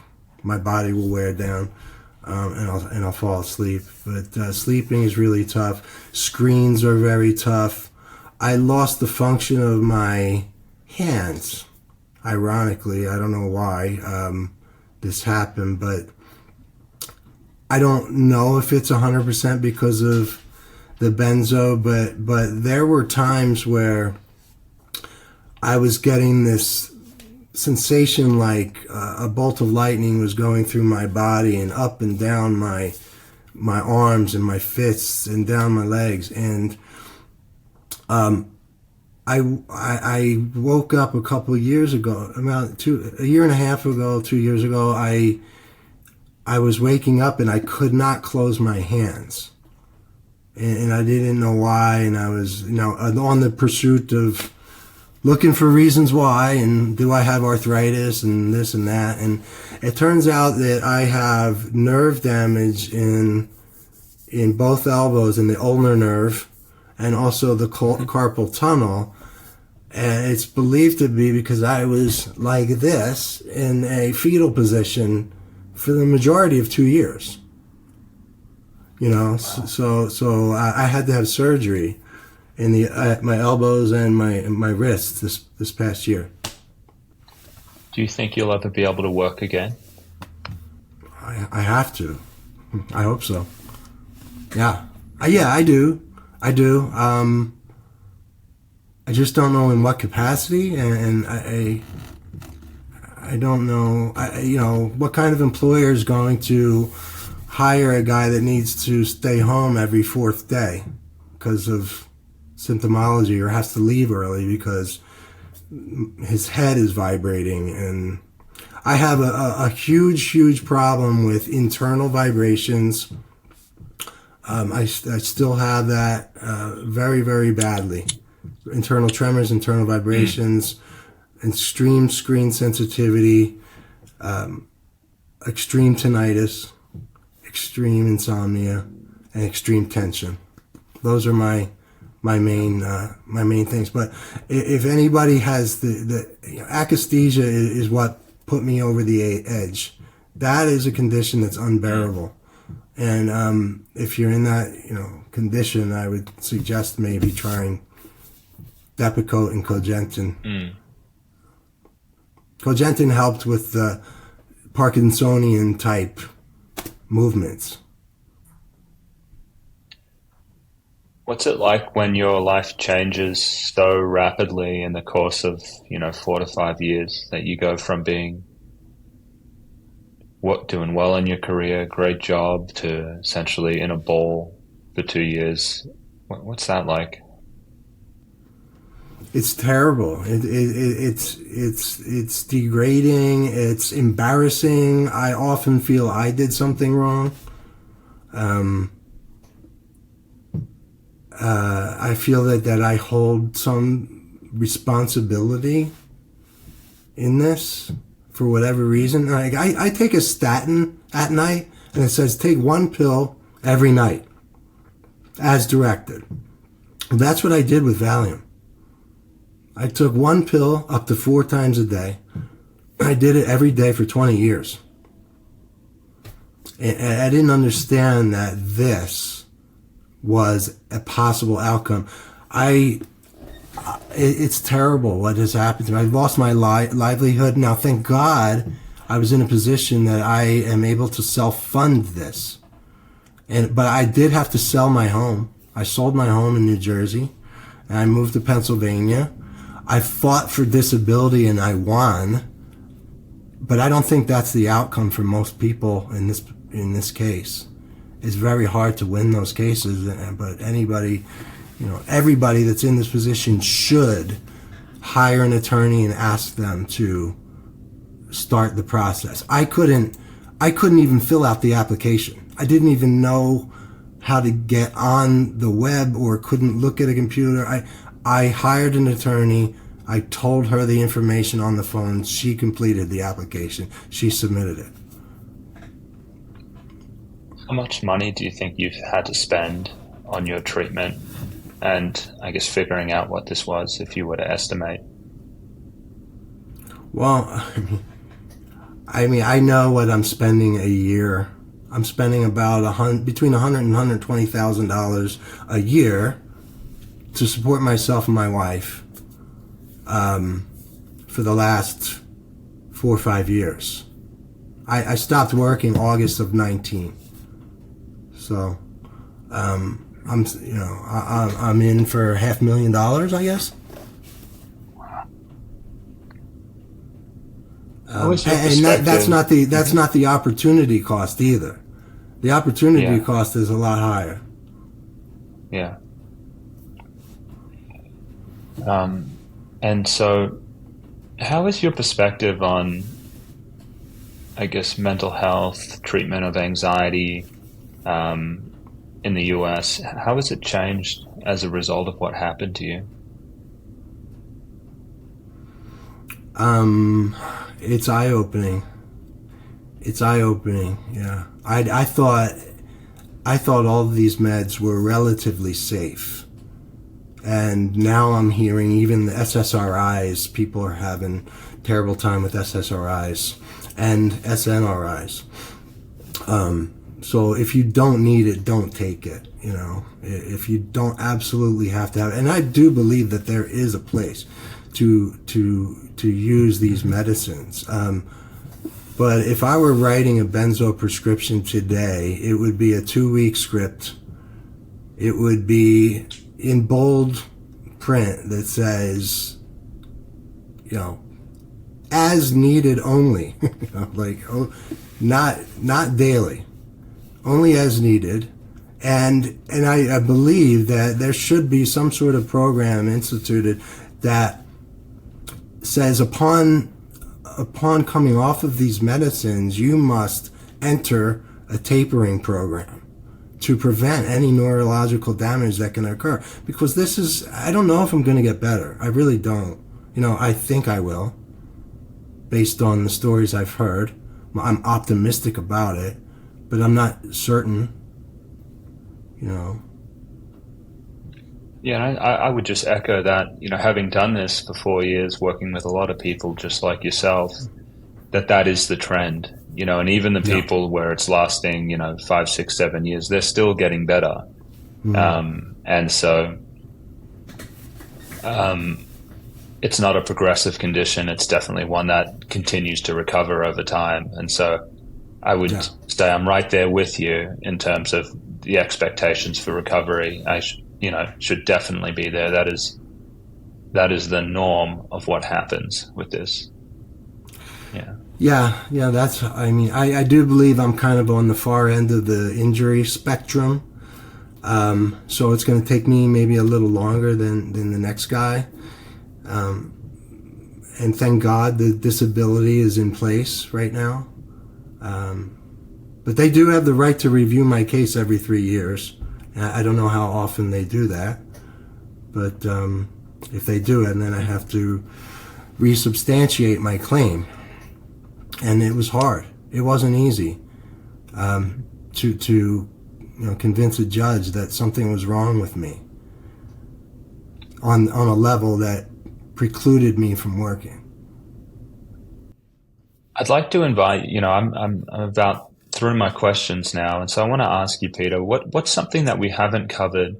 My body will wear down, and I'll fall asleep. But sleeping is really tough. Screens are very tough. I lost the function of my hands. Ironically, I don't know why this happened, but I don't know if it's 100% because of the benzo, but there were times where I was getting this sensation like a bolt of lightning was going through my body and up and down my arms and my fists and down my legs. And I woke up a couple of years ago, about a year and a half ago, 2 years ago. I was waking up and I could not close my hands. And I didn't know why, and I was on the pursuit of looking for reasons why, and do I have arthritis and this and that. And it turns out that I have nerve damage in both elbows, in the ulnar nerve and also the carpal tunnel. And it's believed to be because I was like this in a fetal position for the majority of 2 years. Wow. So I had to have surgery in my elbows and my wrists this past year. Do you think you'll ever be able to work again? I have to. I hope so. Yeah. I do. I just don't know in what capacity, and I don't know. What kind of employer is going to hire a guy that needs to stay home every fourth day because of symptomology, or has to leave early because his head is vibrating. And I have a huge problem with internal vibrations. I still have that very, very badly. Internal tremors, internal vibrations, extreme screen sensitivity, extreme tinnitus, extreme insomnia, and extreme tension. Those are my main things. But if anybody has the akathisia is what put me over the edge. That is a condition that's unbearable. And if you're in that condition, I would suggest maybe trying Depakote and Cogentin. Cogentin helped with the Parkinsonian type movements. What's it like when your life changes so rapidly in the course of 4 to 5 years, that you go from being doing well in your career, great job, to essentially in a bowl for 2 years? What's that like? It's terrible. It's degrading. It's embarrassing. I often feel I did something wrong. I feel that I hold some responsibility in this for whatever reason. I take a statin at night, and it says take 1 pill every night, as directed. That's what I did with Valium. I took 1 pill up to 4 times a day. I did it every day for 20 years. And I didn't understand that this was a possible outcome. It's terrible what has happened to me. I've lost my livelihood. Now, thank God, I was in a position that I am able to self-fund this. But I did have to sell my home. I sold my home in New Jersey, and I moved to Pennsylvania. I fought for disability, and I won. But I don't think that's the outcome for most people in this case. It's very hard to win those cases, but anybody, everybody that's in this position should hire an attorney and ask them to start the process. I couldn't even fill out the application. I didn't even know how to get on the web or couldn't look at a computer. I hired an attorney. I told her the information on the phone. She completed the application. She submitted it. How much money do you think you've had to spend on your treatment, and I guess figuring out what this was, if you were to estimate? Well, I know what I'm spending a year. I'm spending about between $100,000 and $120,000 a year to support myself and my wife for the last 4 or 5 years. I stopped working August of 19. So, I'm in for $500,000, I guess. And that's not the opportunity cost either. The opportunity cost is a lot higher. Yeah. And so, how is your perspective on, I guess, mental health, treatment of anxiety, in the US? How has it changed as a result of what happened to you? It's eye-opening. Yeah. I thought all of these meds were relatively safe. And now I'm hearing even the SSRIs, people are having terrible time with SSRIs and SNRIs. So if you don't need it, don't take it. If you don't absolutely have to have it. And I do believe that there is a place to use these medicines. But if I were writing a benzo prescription today, it would be a 2-week script. It would be in bold print that says, as needed only, not daily. Only as needed, and I believe that there should be some sort of program instituted that says upon coming off of these medicines, you must enter a tapering program to prevent any neurological damage that can occur. Because I don't know if I'm going to get better. I really don't. I think I will, based on the stories I've heard. I'm optimistic about it. But I'm not certain. you know. Yeah, and I would just echo that, having done this for 4 years, working with a lot of people just like yourself, that is the trend, and even the Yeah. people where it's lasting, 5, 6, 7 years, they're still getting better. And so it's not a progressive condition. It's definitely one that continues to recover over time. And so I would say I'm right there with you in terms of the expectations for recovery. Should definitely be there. That is the norm of what happens with this. Yeah. I do believe I'm kind of on the far end of the injury spectrum. So it's going to take me maybe a little longer than the next guy. And thank God the disability is in place right now. But they do have the right to review my case every 3 years. I don't know how often they do that. But if they do it, then I have to resubstantiate my claim. And it was hard. It wasn't easy to convince a judge that something was wrong with me on a level that precluded me from working. I'd like to invite, I'm about through my questions now, and so I want to ask you, Peter, what's something that we haven't covered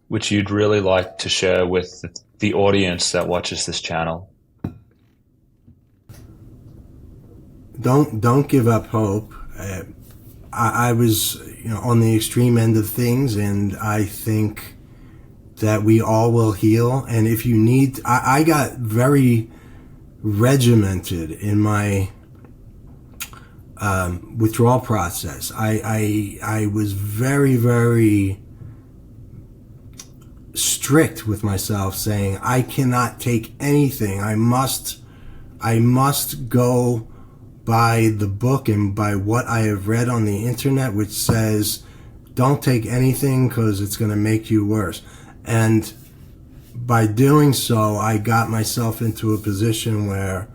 which you'd really like to share with the audience that watches this channel? Don't give up hope. I was on the extreme end of things, and I think that we all will heal. And if you need, I got very regimented in my withdrawal process. I was very, very strict with myself, saying I cannot take anything. I must go by the book and by what I have read on the internet, which says don't take anything because it's going to make you worse. And by doing so, I got myself into a position where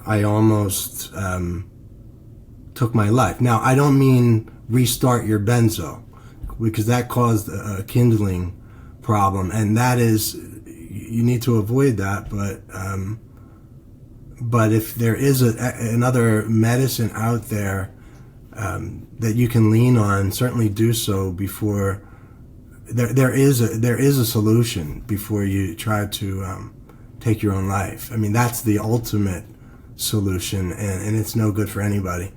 I almost took my life. Now, I don't mean restart your benzo, because that caused a kindling problem, and that is, you need to avoid that. But if there is another medicine out there that you can lean on, certainly do so before there is a solution before you try to take your own life. I mean, that's the ultimate solution, and it's no good for anybody.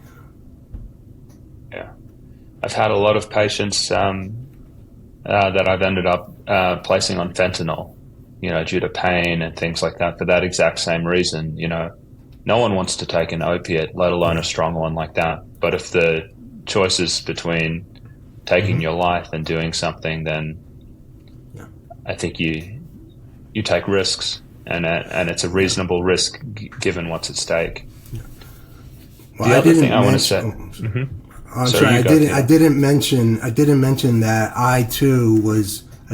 Yeah, I've had a lot of patients that I've ended up placing on fentanyl, due to pain and things like that, for that exact same reason. No one wants to take an opiate, let alone a strong one like that. But if the choice is between taking your life and doing something, then I think you take risks, and it's a reasonable risk given what's at stake. Well, the other thing I want to say. I'm sorry, I didn't mention that I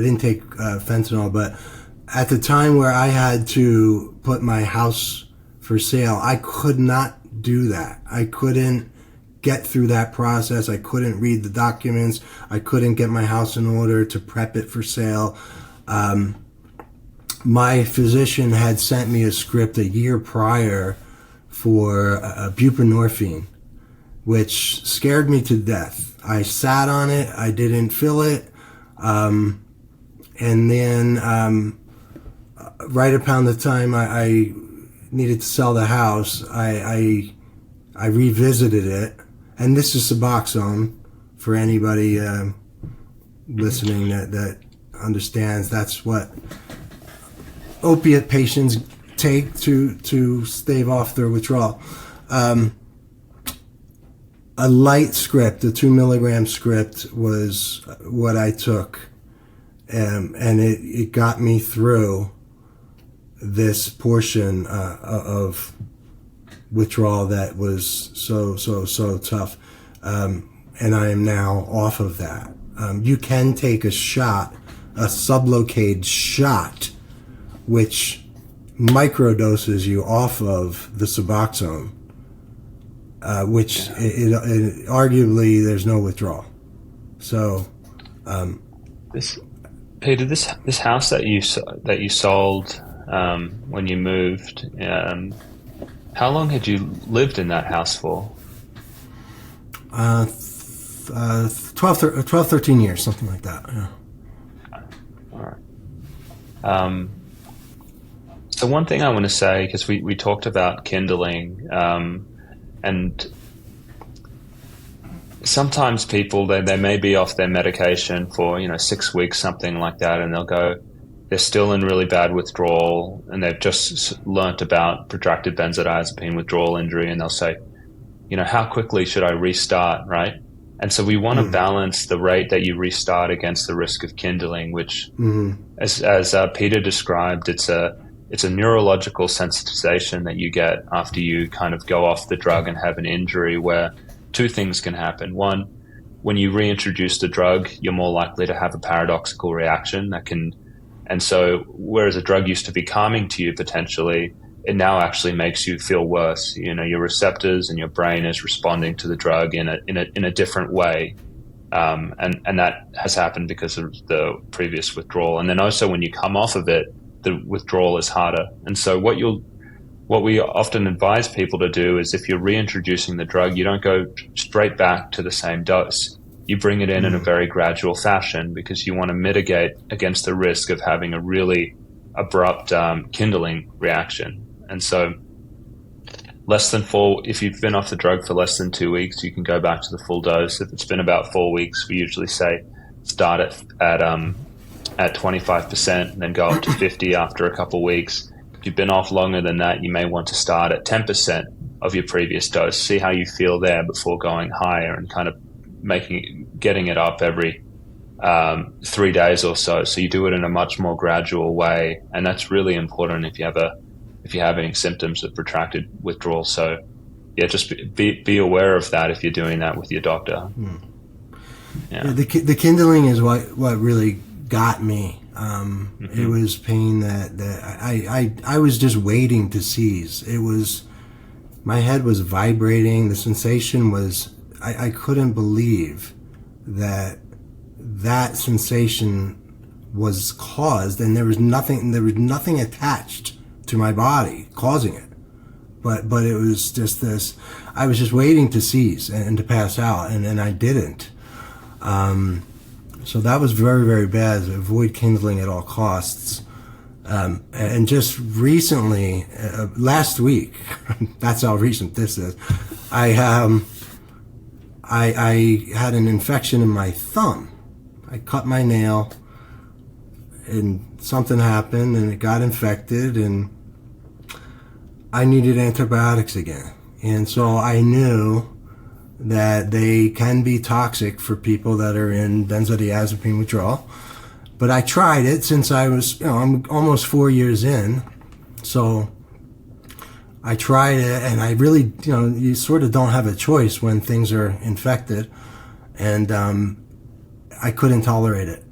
didn't take fentanyl, but at the time where I had to put my house for sale, I could not do that. I couldn't get through that process. I couldn't read the documents. I couldn't get my house in order to prep it for sale. My physician had sent me a script a year prior for buprenorphine, which scared me to death. I sat on it. I didn't fill it. And then right around the time I needed to sell the house, I revisited it. And this is Suboxone, for anybody listening that understands. That's what opiate patients take to stave off their withdrawal. A light script, a 2 milligram script, was what I took, and it got me through this portion of withdrawal that was so tough, and I am now off of that. You can take a shot, a Sublocade shot, which microdoses you off of the Suboxone, which it arguably there's no withdrawal. So This Peter, this house that you sold when you moved, how long had you lived in that house for? 13 years, something like that. Yeah. All right. So one thing I want to say, because we talked about kindling, and sometimes people, they may be off their medication for 6 weeks, something like that, and they're still in really bad withdrawal, and they've just learnt about protracted benzodiazepine withdrawal injury, and they'll say, how quickly should I restart, right? And so we want to balance the rate that you restart against the risk of kindling, which, as Peter described, it's a neurological sensitization that you get after you kind of go off the drug and have an injury, where two things can happen. One, when you reintroduce the drug, you're more likely to have a paradoxical reaction and so whereas a drug used to be calming to you potentially, it now actually makes you feel worse. Your receptors and your brain is responding to the drug in a different way. And that has happened because of the previous withdrawal. And then also when you come off of it, the withdrawal is harder. And so what we often advise people to do is, if you're reintroducing the drug, you don't go straight back to the same dose. You bring it in a very gradual fashion, because you want to mitigate against the risk of having a really abrupt kindling reaction. And so if you've been off the drug for less than 2 weeks, you can go back to the full dose. If it's been about 4 weeks, we usually say start at 25% and then go up to 50 after a couple weeks. If you've been off longer than that, you may want to start at 10% of your previous dose. See how you feel there before going higher, and kind of getting it up every 3 days or so. So you do it in a much more gradual way, and that's really important if you're having symptoms of protracted withdrawal. So yeah, just be aware of that if you're doing that with your doctor. Yeah. The kindling is what really got me. It was pain that I was just waiting to seize. My head was vibrating. The sensation was, I couldn't believe that sensation was caused, and there was nothing attached to my body causing it. But it was just this, I was just waiting to seize and to pass out, and I didn't. So that was very, very bad. Avoid kindling at all costs. And just recently, last week, that's how recent this is, I had an infection in my thumb. I cut my nail, and something happened, and it got infected, and I needed antibiotics again. And so I knew that they can be toxic for people that are in benzodiazepine withdrawal. But I tried it since I was, I'm almost 4 years in. So I tried it, and I really, you sort of don't have a choice when things are infected. And I couldn't tolerate it.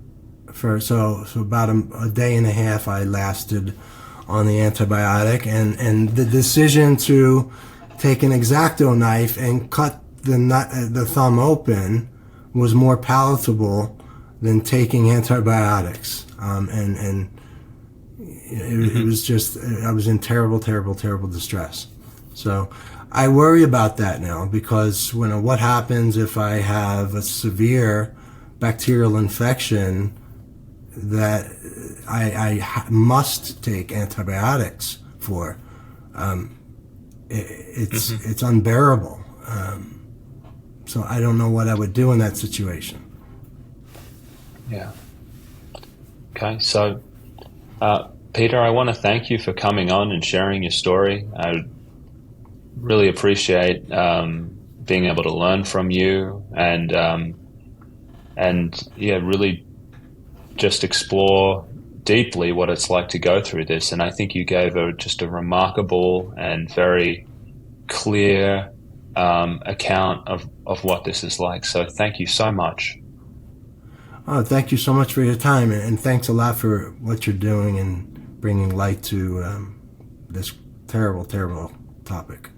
So about a day and a half I lasted on the antibiotic, and the decision to take an X-Acto knife and cut the thumb open was more palatable than taking antibiotics. And it was just, I was in terrible, terrible, terrible distress. So I worry about that now, because what happens if I have a severe bacterial infection that I must take antibiotics for? It's unbearable. So I don't know what I would do in that situation. Yeah. Okay. So, Peter, I want to thank you for coming on and sharing your story. I really appreciate being able to learn from you, and really just explore deeply what it's like to go through this. And I think you gave just a remarkable and very clear account of what this is like. So thank you so much. Oh, thank you so much for your time, and thanks a lot for what you're doing and bringing light to this terrible, terrible topic.